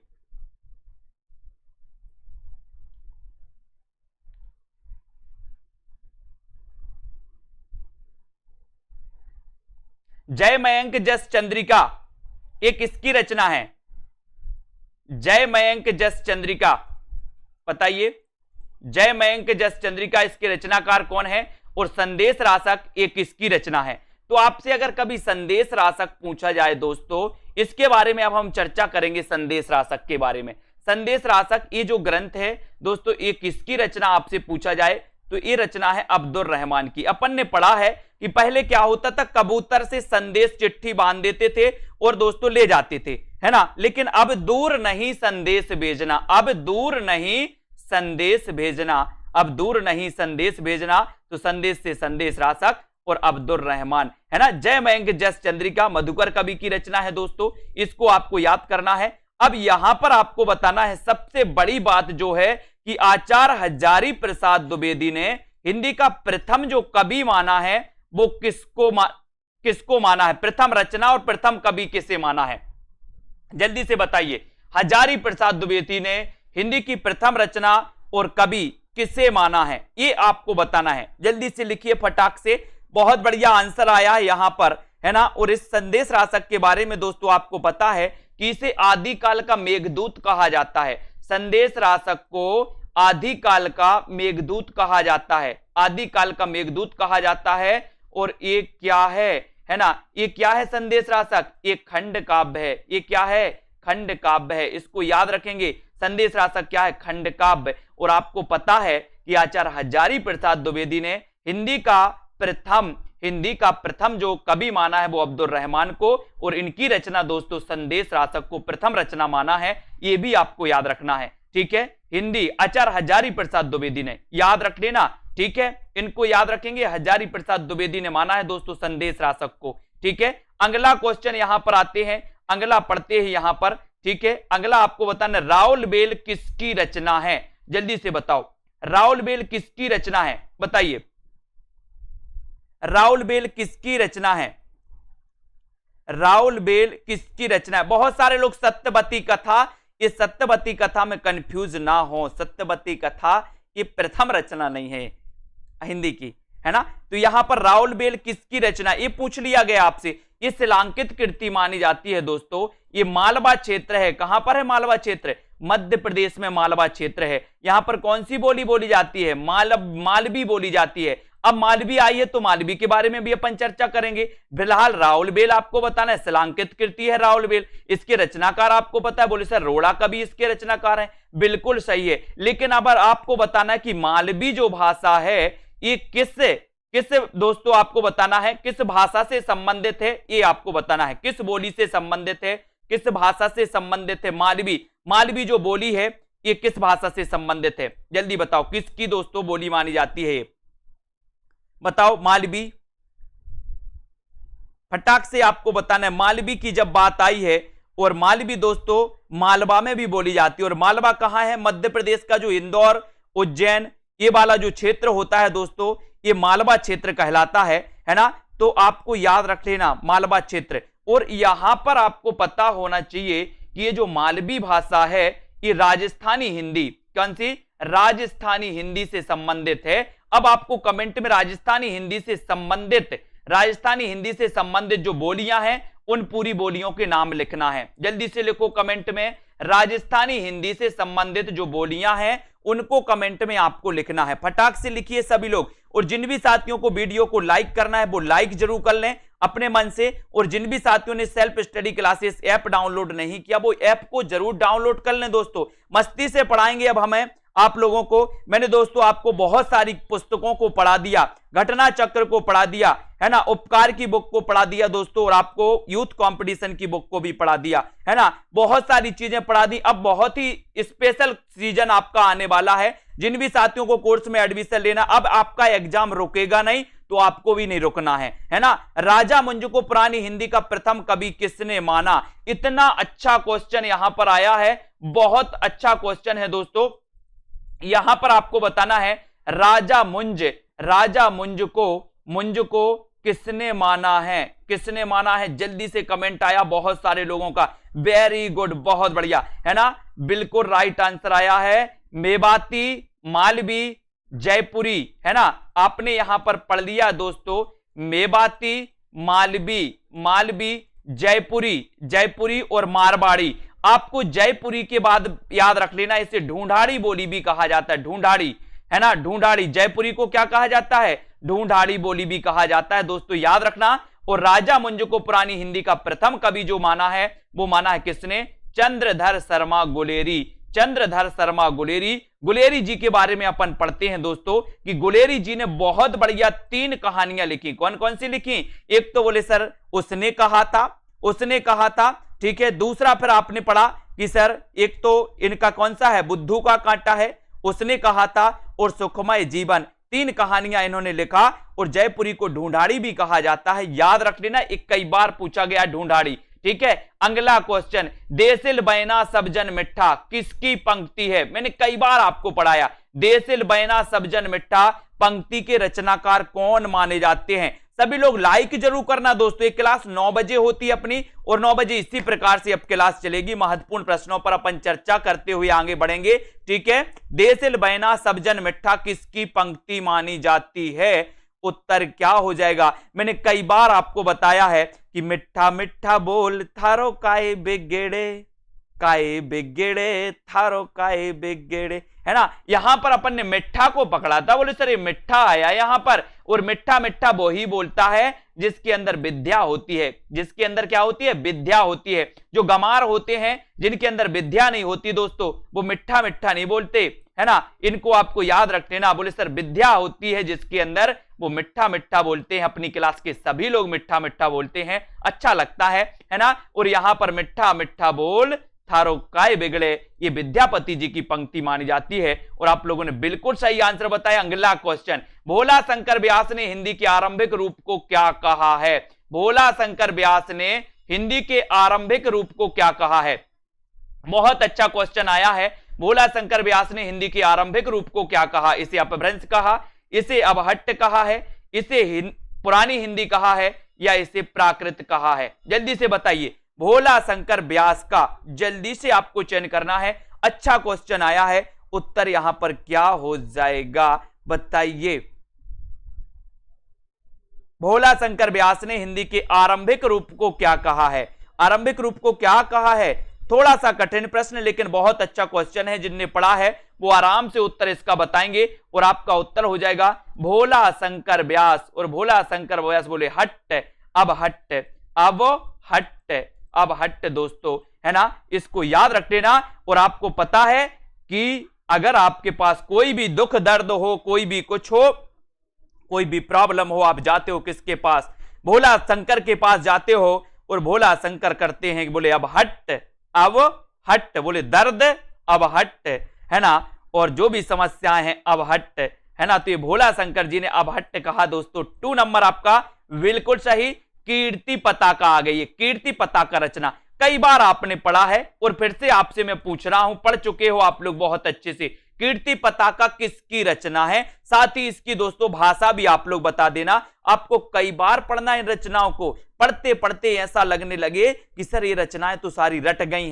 जय मयंक जस चंद्रिका ये किसकी रचना है, जय मयंक जस चंद्रिका, बताइए, जय मयंक जस चंद्रिका इसके रचनाकार कौन है। और संदेश रासक ये किसकी रचना है। तो आपसे अगर कभी संदेश रासक पूछा जाए दोस्तों, इसके बारे में अब हम चर्चा करेंगे, संदेश रासक के बारे में। संदेश रासक ये जो ग्रंथ है दोस्तों, ये किसकी रचना आपसे पूछा जाए तो ये रचना है अब्दुल रहमान की। अपन ने पढ़ा है कि पहले क्या होता था, कबूतर से संदेश चिट्ठी बांध देते थे और दोस्तों ले जाते थे, है ना। लेकिन अब दूर नहीं संदेश भेजना, अब दूर नहीं संदेश भेजना, अब दूर नहीं संदेश भेजना, तो संदेश से संदेश रासक और अब्दुल रहमान, है ना। जय मयंक जस चंद्रिका मधुकर कवि की रचना है दोस्तों, इसको आपको याद करना है। अब यहां पर आपको बताना है सबसे बड़ी बात जो है कि आचार्य हजारी प्रसाद द्विवेदी ने हिंदी का प्रथम जो कवि माना है वो किसको माना है, प्रथम रचना और प्रथम कवि किसे माना है, जल्दी से बताइए। हजारी प्रसाद द्विवेदी ने हिंदी की प्रथम रचना और कवि किसे माना है ये आपको बताना है, जल्दी से लिखिए फटाक से। बहुत बढ़िया आंसर आया है यहां पर, है ना। और इस संदेश रासक के बारे में दोस्तों आपको पता है कि इसे आदिकाल का मेघदूत कहा जाता है। संदेश रासक को आदिकाल का मेघदूत कहा जाता है, आदिकाल का मेघदूत कहा जाता है। और ये क्या है ना, ये क्या है संदेश रासक, ये खंड काव्य है, ये क्या है, खंड काव्य है, इसको याद रखेंगे। संदेश रासक क्या है, खंड काव्य। और आपको पता है कि आचार्य हजारी प्रसाद द्विवेदी ने हिंदी का प्रथम जो कवि माना है वो अब्दुल रहमान को, और इनकी रचना दोस्तों संदेश रासक को प्रथम रचना माना है, ये भी आपको याद रखना है, ठीक है। हिंदी आचार्य हजारी प्रसाद द्विवेदी ने, याद रख लेना, ठीक है, इनको याद रखेंगे। हजारी प्रसाद द्विवेदी ने माना है दोस्तों संदेश रासक को, ठीक है। अगला क्वेश्चन यहां पर आते हैं, अगला पढ़ते हैं यहां पर, ठीक है। अगला आपको बताना, राउल बेल किसकी रचना है? जल्दी से बताओ, राउल बेल किसकी रचना है? बताइए, राउल बेल किसकी रचना है? राउल बेल किसकी रचना है? बहुत सारे लोग सत्यवती कथा, ये सत्यवती कथा में कंफ्यूज ना हो, सत्यवती कथा ये प्रथम रचना नहीं है हिंदी की, है ना। तो यहां पर राउल बेल किसकी रचना, ये पूछ लिया गया आपसे। ये शिलांकित कृति मानी जाती है दोस्तों। ये मालवा क्षेत्र है। कहां पर है मालवा क्षेत्र? मध्य प्रदेश में मालवा क्षेत्र है। यहां पर कौन सी बोली बोली जाती है? मालवी बोली जाती है। अब मालवी आई है तो मालवी के बारे में भी अपन चर्चा करेंगे। फिलहाल राउल बेल आपको बताना है, शिलांकित कृति है राउल बेल। इसके रचनाकार आपको पता है? बोले सर रोड़ा कवि इसके रचनाकार है। बिल्कुल सही है, लेकिन अब आपको बताना है कि मालवी जो भाषा है ये किस दोस्तों आपको बताना है, किस भाषा से संबंधित है, ये आपको बताना है। किस बोली से संबंधित है, किस भाषा से संबंधित है? मालवी जो बोली है ये किस भाषा से संबंधित है? जल्दी बताओ, किसकी दोस्तों बोली मानी जाती है? बताओ मालवी, फटाक से आपको बताना है। मालवी की जब बात आई है, और मालवी दोस्तों मालवा में भी बोली जाती है। और मालवा कहां है? मध्य प्रदेश का जो इंदौर, उज्जैन ये वाला जो क्षेत्र होता है दोस्तों, ये मालवा क्षेत्र कहलाता है ना। तो आपको याद रख लेना मालवा क्षेत्र। और यहां पर आपको पता होना चाहिए कि ये जो मालवी भाषा है ये राजस्थानी हिंदी, कौन सी? राजस्थानी हिंदी से संबंधित है। अब आपको कमेंट में राजस्थानी हिंदी से संबंधित जो बोलियां हैं उन पूरी बोलियों के नाम लिखना है। जल्दी से लिखो कमेंट में, राजस्थानी हिंदी से संबंधित जो बोलियां हैं उनको कमेंट में आपको लिखना है। फटाक से लिखिए सभी लोग। और जिन भी साथियों को वीडियो को लाइक करना है वो लाइक जरूर कर लें अपने मन से। और जिन भी साथियों ने self study classes app download नहीं किया वो ऐप को जरूर डाउनलोड कर लें दोस्तों। मस्ती से पढ़ाएंगे अब हमें आप लोगों को। मैंने दोस्तों आपको बहुत सारी पुस्तकों को पढ़ा दिया, घटना चक्र को पढ़ा दिया, है ना, उपकार की बुक को पढ़ा दिया दोस्तों, और आपको यूथ कंपटीशन की बुक को भी पढ़ा दिया, है ना। बहुत सारी चीजें पढ़ा दी। अब बहुत ही स्पेशल सीजन आपका आने वाला है। जिन भी साथियों को कोर्स में एडमिशन लेना, अब आपका एग्जाम रुकेगा नहीं तो आपको भी नहीं रुकना है ना। राजा मुंज को पुरानी हिंदी का प्रथम कवि किसने माना? इतना अच्छा क्वेश्चन यहां पर आया है, बहुत अच्छा क्वेश्चन है दोस्तों। यहां पर आपको बताना है राजा मुंज को किसने माना है? किसने माना है? जल्दी से कमेंट आया बहुत सारे लोगों का। वेरी गुड, बहुत बढ़िया, है ना। बिल्कुल राइट आंसर आया है, मेवाती, मालवी, जयपुरी, है ना। आपने यहां पर पढ़ लिया दोस्तों, मेवाती, मालवी, जयपुरी और मारवाड़ी। आपको जयपुरी के बाद याद रख लेना, इसे ढूंढाड़ी बोली भी कहा जाता है। ढूंढाड़ी, है ना, ढूंढाड़ी। जयपुरी को क्या कहा जाता है? ढूंढाड़ी बोली भी कहा जाता है दोस्तों, याद रखना। और राजा मुंज को पुरानी हिंदी का प्रथम कवि जो माना है वो माना है किसने? चंद्रधर शर्मा गुलेरी। चंद्रधर शर्मा गुलेरी जी के बारे में अपन पढ़ते हैं दोस्तों कि गुलेरी जी ने बहुत बढ़िया 3 कहानियां लिखी। कौन कौन सी लिखी? एक तो बोले सर उसने कहा था, ठीक है। दूसरा फिर आपने पढ़ा कि सर एक तो इनका कौन सा है? बुद्धू का कांटा है, उसने कहा था, और सुखमय जीवन। 3 कहानियां इन्होंने लिखा। और जयपुरी को ढूंढाड़ी भी कहा जाता है, याद रख लेना, एक कई बार पूछा गया ढूंढाड़ी, ठीक है। अगला क्वेश्चन, देसिल बैना सबजन मिठा किसकी पंक्ति है? मैंने कई बार आपको पढ़ाया, देसिल बैना सबजन मिठा पंक्ति के रचनाकार कौन माने जाते हैं? सभी लोग लाइक जरूर करना दोस्तों। एक क्लास 9 बजे होती है अपनी, और 9 बजे इसी प्रकार से अब क्लास चलेगी। महत्वपूर्ण प्रश्नों पर अपन चर्चा करते हुए आगे बढ़ेंगे, ठीक है। देसिल बैना सबजन मिठा किसकी पंक्ति मानी जाती है? उत्तर क्या हो जाएगा? मैंने कई बार आपको बताया है कि मिठा मिठा बोल थारो काय बिगेड़े थारो काय बिगेड़े, है ना। यहां पर अपन ने मिठा को पकड़ा था, बोले सर ये मिठा आया यहां पर। और मिठा मिठा वो ही बोलता है जिसके अंदर विद्या होती है। जिसके अंदर क्या होती है? विद्या होती है। जो गमार होते हैं, जिनके अंदर विद्या नहीं होती दोस्तों, वो मिठा मिठा नहीं बोलते, है ना। इनको आपको याद रख लेना। बोले सर विद्या होती है जिसके अंदर, वो मिठा मिठा बोलते हैं। अपनी क्लास के सभी लोग मिठा मिठा बोलते हैं, अच्छा लगता है ना। और यहां पर मिठा मिठा बोल थारो काय बिगड़े, ये विद्यापति जी की पंक्ति मानी जाती है। और आप लोगों ने बिल्कुल सही आंसर बताया। अगला क्वेश्चन, भोला शंकर व्यास ने हिंदी के आरंभिक रूप को क्या कहा है? भोला शंकर व्यास ने हिंदी के आरंभिक रूप को क्या कहा है? बहुत अच्छा क्वेश्चन आया है। भोला शंकर व्यास ने हिंदी के आरंभिक रूप को क्या कहा? इसे अपभ्रंश कहा, इसे अवहट्ट कहा है, इसे पुरानी हिंदी कहा है, या इसे प्राकृत कहा है? जल्दी से बताइए। भोला शंकर व्यास का जल्दी से आपको चयन करना है। अच्छा क्वेश्चन आया है, उत्तर यहां पर क्या हो जाएगा बताइए। भोला शंकर व्यास ने हिंदी के आरंभिक रूप को क्या कहा है? आरंभिक रूप को क्या कहा है? थोड़ा सा कठिन प्रश्न, लेकिन बहुत अच्छा क्वेश्चन है। जिनने पढ़ा है वो आराम से उत्तर इसका बताएंगे और आपका उत्तर हो जाएगा भोला शंकर व्यास। और भोला शंकर व्यास बोले हट्ट, अब हट्ट, अब हट्ट, अब हट्ट दोस्तों, है ना? इसको याद रख लेना। और आपको पता है कि अगर आपके पास कोई भी दुख दर्द हो, कोई भी कुछ हो, कोई भी प्रॉब्लम हो, आप जाते हो किसके पास? भोला शंकर के पास जाते हो और भोला शंकर करते हैं बोले अब हट, अब हट, बोले दर्द अब हट, है ना? और जो भी समस्याएं हैं अब हट, है ना? तो ये भोला शंकर जी ने अब हट कहा दोस्तों। 2 नंबर आपका बिल्कुल सही। कीर्ति पताका आ गई है। कीर्ति पताका रचना कई बार आपने पढ़ा है और फिर से आपसे मैं पूछ रहा हूं, पढ़ चुके हो आप लोग बहुत अच्छे से। कीर्ति पताका किसकी रचना है? साथ ही इसकी दोस्तों भाषा भी आप लोग बता देना। आपको कई बार पढ़ना है इन रचनाओं को। पढ़ते पढ़ते ऐसा लगने लगे कि सर ये रचनाएं तो सारी रट गई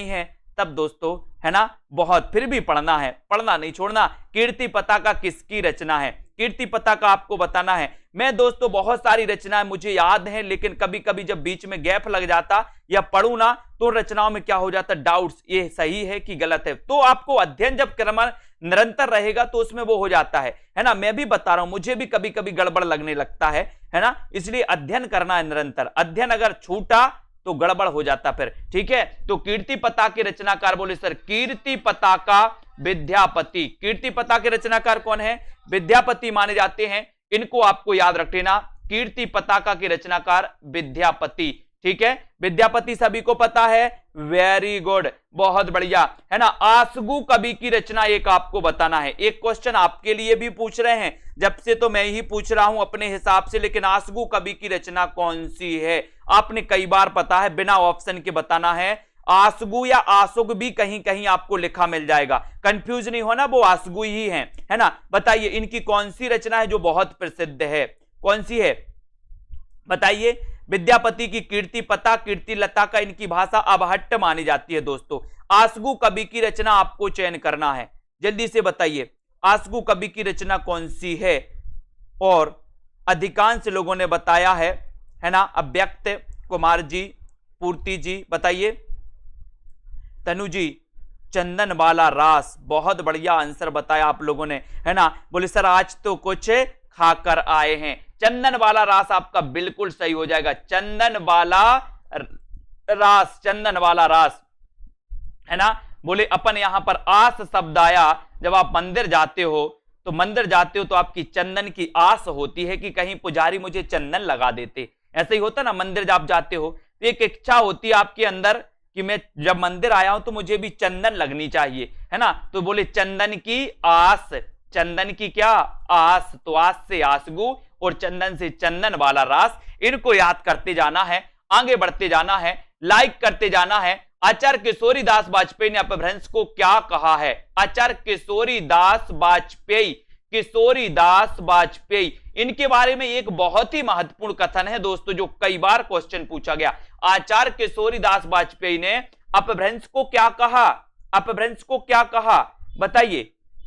हैं, तब दोस्तों, है ना, बहुत फिर भी पढ़ना है, पढ़ना नहीं छोड़ना। कीर्ति पताका किसकी रचना है? कीर्ति पताका आपको बताना है। मैं दोस्तों बहुत सारी रचनाएं मुझे याद हैं, लेकिन कभी कभी जब बीच में गैप लग जाता या पढ़ू ना तो रचनाओं में क्या हो जाता, डाउट्स, ये सही है कि गलत है। तो आपको अध्ययन जब क्रम निरंतर रहेगा तो उसमें वो हो जाता है ना? मैं भी बता रहा हूं, मुझे भी कभी कभी गड़बड़ लगने लगता है ना? इसलिए अध्ययन करना है निरंतर। अध्ययन अगर छूटा तो गड़बड़ हो जाता फिर, ठीक है? तो कीर्ति पताका के रचनाकार बोले सर कीर्ति पताका विद्यापति। कीर्ति पताका के रचनाकार कौन है? विद्यापति माने जाते हैं। इनको आपको याद रख लेना। कीर्ति पताका के रचनाकार विद्यापति, ठीक है? विद्यापति सभी को पता है, वेरी गुड, बहुत बढ़िया, है ना? आसगु कवि की रचना एक आपको बताना है। एक क्वेश्चन आपके लिए भी पूछ रहे हैं, जब से तो मैं ही पूछ रहा हूं अपने हिसाब से, लेकिन आसगु कवि की रचना कौन सी है? आपने कई बार पता है, बिना ऑप्शन के बताना है। आसगु या आसुग भी कहीं कहीं आपको लिखा मिल जाएगा, कंफ्यूज नहीं होना, वो आसगु ही है ना? बताइए इनकी कौन सी रचना है जो बहुत प्रसिद्ध है? कौन सी है बताइए? विद्यापति की कीर्ति पता, कीर्ति लता का इनकी भाषा अवहट्ट मानी जाती है दोस्तों। आसगु कवि की रचना आपको चयन करना है, जल्दी से बताइए आसगु कवि की रचना कौन सी है? और अधिकांश लोगों ने बताया है ना? अव्यक्त, कुमार जी, पूर्ति जी, बताइए तनु जी, चंदन वाला रास, बहुत बढ़िया आंसर बताया आप लोगों ने, है ना? बोले सर आज तो कुछ खाकर आए हैं। चंदन वाला रास आपका बिल्कुल सही हो जाएगा। चंदन वाला रास, चंदन वाला रास, है ना? बोले अपन यहां पर आस शब्द आया, जब आप मंदिर जाते हो तो आपकी चंदन की आस होती है कि कहीं पुजारी मुझे चंदन लगा देते। ऐसे ही होता ना, मंदिर जब जाते हो तो एक इच्छा होती है आपके अंदर कि मैं जब मंदिर आया हूं तो मुझे भी चंदन लगनी चाहिए, है ना? तो बोले चंदन की आस, चंदन की क्या आस, तो आस से आसगु और चंदन से चंदन वाला रास। इनको याद करते जाना है, आगे बढ़ते जाना है, लाइक करते जाना है। आचार्य किशोरीदास वाजपेयी ने अपभ्रंश को क्या कहा है? आचार्य किशोरीदास वाजपेयी, किशोरीदास वाजपेयी, इनके बारे में एक बहुत ही महत्वपूर्ण कथन है दोस्तों, जो कई बार क्वेश्चन पूछा गया। आचार्य किशोरीदास वाजपेयी ने अपभ्रंश को क्या कहा? अपभ्रंश को क्या कहा बताइए?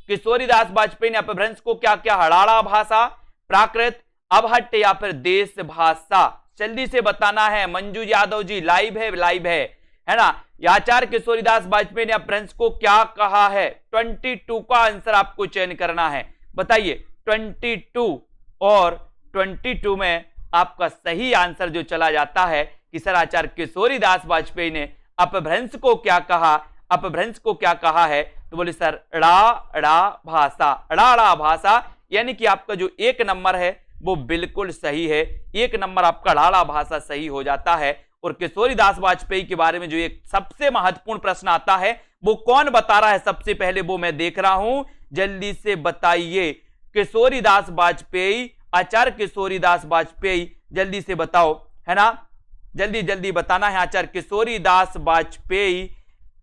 किशोरीदास वाजपेयी ने अपभ्रंश को क्या क्या? हड़ाड़ा भाषा, प्राकृत, अवहट्ट या फिर देश भाषा? जल्दी से बताना है। मंजू यादव जी लाइव है ना? आचार्य किशोरीदास वाजपेयी ने अपभ्रंश को क्या कहा है? 22 का आंसर आपको चयन करना है, बताइए 22। और 22 में आपका सही आंसर जो चला जाता है कि सर आचार्य किशोरीदास वाजपेयी ने अपभ्रंश को क्या कहा? अपभ्रंश को क्या कहा है? तो बोले सर ड़ा भाषा, ड़ा भाषा, यानी कि आपका जो 1 नंबर है वो बिल्कुल सही है। 1 नंबर आपका ड़ा भाषा सही हो जाता है। और किशोरीदास वाजपेयी के बारे में जो एक सबसे महत्वपूर्ण प्रश्न आता है वो कौन बता रहा है सबसे पहले, वो मैं देख रहा हूं, जल्दी से बताइए। किशोरीदास वाजपेयी, आचार्य किशोरीदास वाजपेयी, जल्दी से बताओ, है ना? जल्दी जल्दी बताना है। आचार्य किशोरी दास वाजपेयी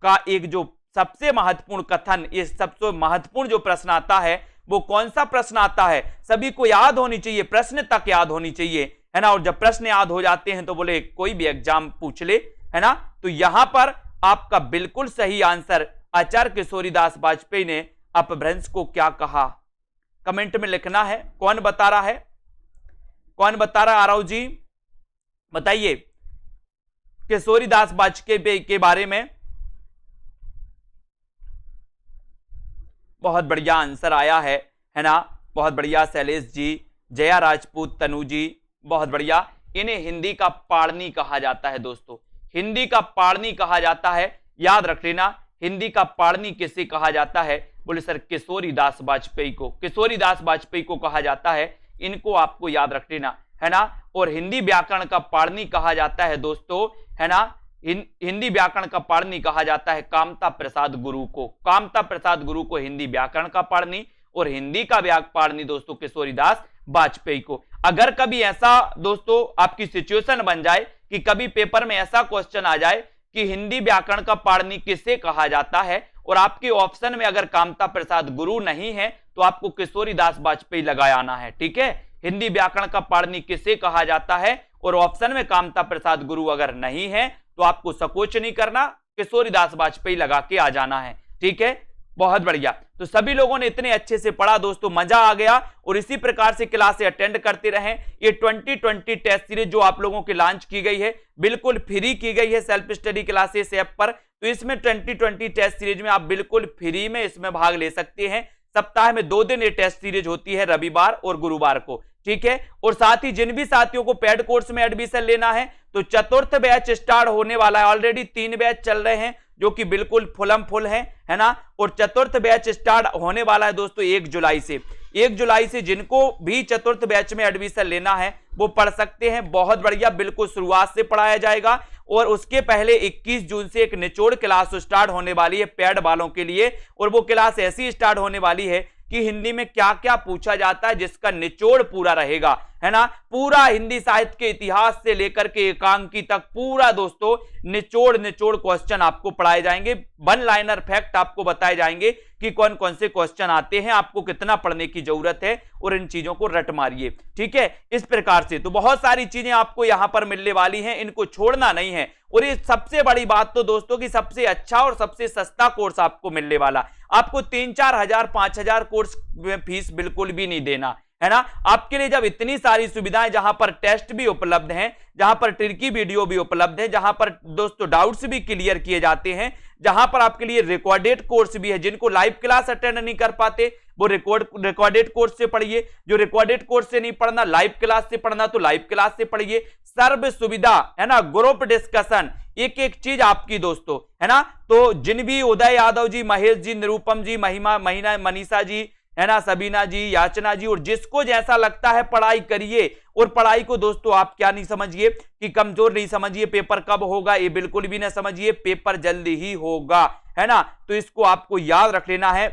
का एक जो सबसे महत्वपूर्ण कथन, ये सबसे महत्वपूर्ण जो प्रश्न आता है वो कौन सा प्रश्न आता है? सभी को याद होनी चाहिए, प्रश्न तक याद होनी चाहिए, है ना। और जब प्रश्न याद हो जाते हैं तो बोले कोई भी एग्जाम पूछ ले, है ना। तो यहां पर आपका बिल्कुल सही आंसर, आचार्य किशोरीदास वाजपेयी ने अपभ्रंश को क्या कहा? कमेंट में लिखना है। कौन बता रहा है? कौन बता रहा है? आरव जी बताइए किशोरीदास वाजपेयी के बारे में। बहुत बढ़िया आंसर आया है ना। बहुत बढ़िया शैलेश जी, जया राजपूत, तनु जी, बहुत बढ़िया। इन्हें हिंदी का पाणिनि कहा जाता है दोस्तों, हिंदी का पाणिनि कहा जाता है, याद रख लेना। हिंदी का पाणिनि किसे कहा जाता है? बोले सर किशोरीदास वाजपेयी को, किशोरीदास वाजपेयी को कहा जाता है। इनको आपको याद रख लेना, है ना। और हिंदी व्याकरण का पाणिनि कहा जाता है दोस्तों, है ना। हिंदी व्याकरण का पाणिनि कहा जाता है कामता प्रसाद गुरु को, कामता प्रसाद गुरु को हिंदी व्याकरण का पाणिनि, और हिंदी का पाणिनि दोस्तों किशोरीदास वाजपेयी को। अगर कभी ऐसा दोस्तों आपकी सिचुएशन बन जाए कि कभी पेपर में ऐसा क्वेश्चन आ जाए कि हिंदी व्याकरण का पाणिनि किसे कहा जाता है, और आपके ऑप्शन में अगर कामता प्रसाद गुरु नहीं है तो आपको किशोरीदास वाजपेयी लगाया आना है, ठीक है। हिंदी व्याकरण का पाणिनि किसे कहा जाता है और ऑप्शन में कामता प्रसाद गुरु अगर नहीं है तो आपको संकोच नहीं करना, किशोरीदास वाजपेयी लगा के आ जाना है, ठीक है। बहुत बढ़िया। तो सभी लोगों ने इतने अच्छे से पढ़ा दोस्तों, मजा आ गया, और इसी प्रकार से क्लास अटेंड करते रहें। ये 2020 टेस्ट सीरीज जो आप लोगों की लॉन्च की गई है, बिल्कुल फ्री की गई है सेल्फ स्टडी क्लासेस ऐप पर। तो इसमें 2020 टेस्ट सीरीज में आप बिल्कुल फ्री में इसमें भाग ले सकते हैं। सप्ताह में 2 दिन ये टेस्ट सीरीज होती है, रविवार और गुरुवार को, ठीक है। और साथ ही जिन भी साथियों को पेड कोर्स में एडमिशन लेना है तो चतुर्थ बैच स्टार्ट होने वाला है। ऑलरेडी 3 बैच चल रहे हैं जो कि बिल्कुल फुलम फुल है ना। और चतुर्थ बैच स्टार्ट होने वाला है दोस्तों 1 जुलाई से। 1 जुलाई से जिनको भी चतुर्थ बैच में एडमिशन लेना है वो पढ़ सकते हैं। बहुत बढ़िया, बिल्कुल शुरुआत से पढ़ाया जाएगा। और उसके पहले 21 जून से एक निचोड़ क्लास स्टार्ट होने वाली है पेड वालों के लिए, और वो क्लास ऐसी स्टार्ट होने वाली है कि हिंदी में क्या क्या पूछा जाता है जिसका निचोड़ पूरा रहेगा, है ना। पूरा हिंदी साहित्य के इतिहास से लेकर के एकांकी तक पूरा दोस्तों निचोड़ क्वेश्चन आपको पढ़ाए जाएंगे। 1 लाइनर फैक्ट आपको बताए जाएंगे कि कौन कौन से क्वेश्चन आते हैं, आपको कितना पढ़ने की जरूरत है, और इन चीजों को रट मारिए, ठीक है। इस प्रकार से तो बहुत सारी चीजें आपको यहां पर मिलने वाली हैं, इनको छोड़ना नहीं है। और ये सबसे बड़ी बात तो दोस्तों कि सबसे अच्छा और सबसे सस्ता कोर्स आपको मिलने वाला। आपको 3-4 हजार 5 हजार कोर्स में फीस बिल्कुल भी नहीं देना, है ना। आपके लिए जब इतनी सारी सुविधाएं, जहां पर टेस्ट भी उपलब्ध हैं, जहां पर ट्रिकी वीडियो भी उपलब्ध है, जहां पर दोस्तों डाउट्स भी क्लियर किए जाते हैं, जहां पर आपके लिए रिकॉर्डेड कोर्स भी है। जिनको लाइव क्लास अटेंड नहीं कर पाते वो रिकॉर्डेड कोर्स से पढ़िए, जो रिकॉर्डेड कोर्स से नहीं पढ़ना, लाइव क्लास से पढ़ना तो लाइव क्लास से पढ़िए। सर्व सुविधा, है ना, ग्रुप डिस्कशन, एक एक चीज आपकी दोस्तों, है ना। तो जिन भी उदय यादव जी, महेश जी, निरूपम जी, महिमा, मनीषा जी, है ना, सबीना जी, याचना जी, और जिसको जैसा लगता है पढ़ाई करिए। और पढ़ाई को दोस्तों आप क्या नहीं समझिए कि कमजोर नहीं समझिए, पेपर कब होगा ये बिल्कुल भी ना समझिए, पेपर जल्दी ही होगा, है ना। तो इसको आपको याद रख लेना है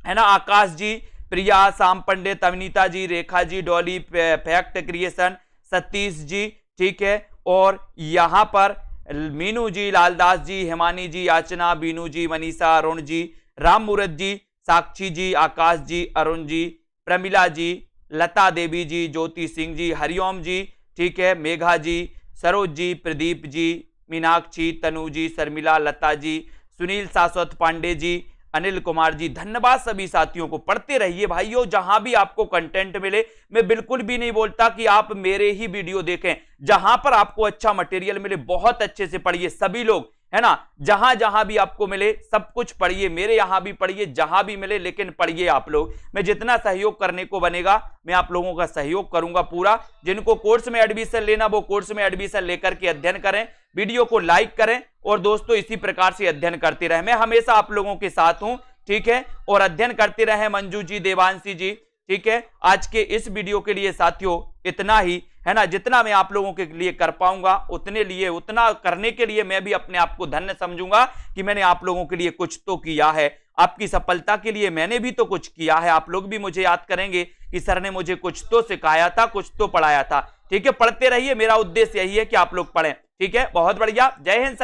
ना। आकाश जी, प्रिया, शाम पंडित, अवनीता जी, रेखा जी, डॉली, फैक्ट क्रिएशन, सतीश जी, ठीक है। और यहां पर मीनू जी, लालदास जी, हिमानी जी, याचना, बीनू जी, मनीषा, अरुण जी, राम मूरत जी, साक्षी जी, आकाश जी, अरुण जी, प्रमिला जी, लता देवी जी, ज्योति सिंह जी, हरिओम जी, ठीक है, मेघा जी, सरोज जी, प्रदीप जी, मीनाक्षी, तनु जी, शर्मिला, लता जी, सुनील शाश्वत पांडे जी, अनिल कुमार जी, धन्यवाद सभी साथियों को। पढ़ते रहिए भाइयों, जहां भी आपको कंटेंट मिले, मैं बिल्कुल भी नहीं बोलता कि आप मेरे ही वीडियो देखें, जहां पर आपको अच्छा मटेरियल मिले बहुत अच्छे से पढ़िए सभी लोग, है ना। जहां जहां भी आपको मिले सब कुछ पढ़िए, मेरे यहां भी पढ़िए, जहां भी मिले, लेकिन पढ़िए आप लोग। मैं जितना सहयोग करने को बनेगा मैं आप लोगों का सहयोग करूंगा पूरा। जिनको कोर्स में एडमिशन लेना वो कोर्स में एडमिशन लेकर के अध्ययन करें, वीडियो को लाइक करें, और दोस्तों इसी प्रकार से अध्ययन करते रहे। मैं हमेशा आप लोगों के साथ हूं, ठीक है। और अध्ययन करते रहे मंजू जी, देवांशी जी, ठीक है। आज के इस वीडियो के लिए साथियों इतना ही, है ना। जितना मैं आप लोगों के लिए कर पाऊंगा उतना करने के लिए मैं भी अपने आप को धन्य समझूंगा कि मैंने आप लोगों के लिए कुछ तो किया है। आपकी सफलता के लिए मैंने भी तो कुछ किया है। आप लोग भी मुझे याद करेंगे कि सर ने मुझे कुछ तो सिखाया था, कुछ तो पढ़ाया था, ठीक है, पढ़ते रहिए, मेरा उद्देश्य यही है कि आप लोग पढ़ें। ठीक है, बहुत बढ़िया, जय हिंद।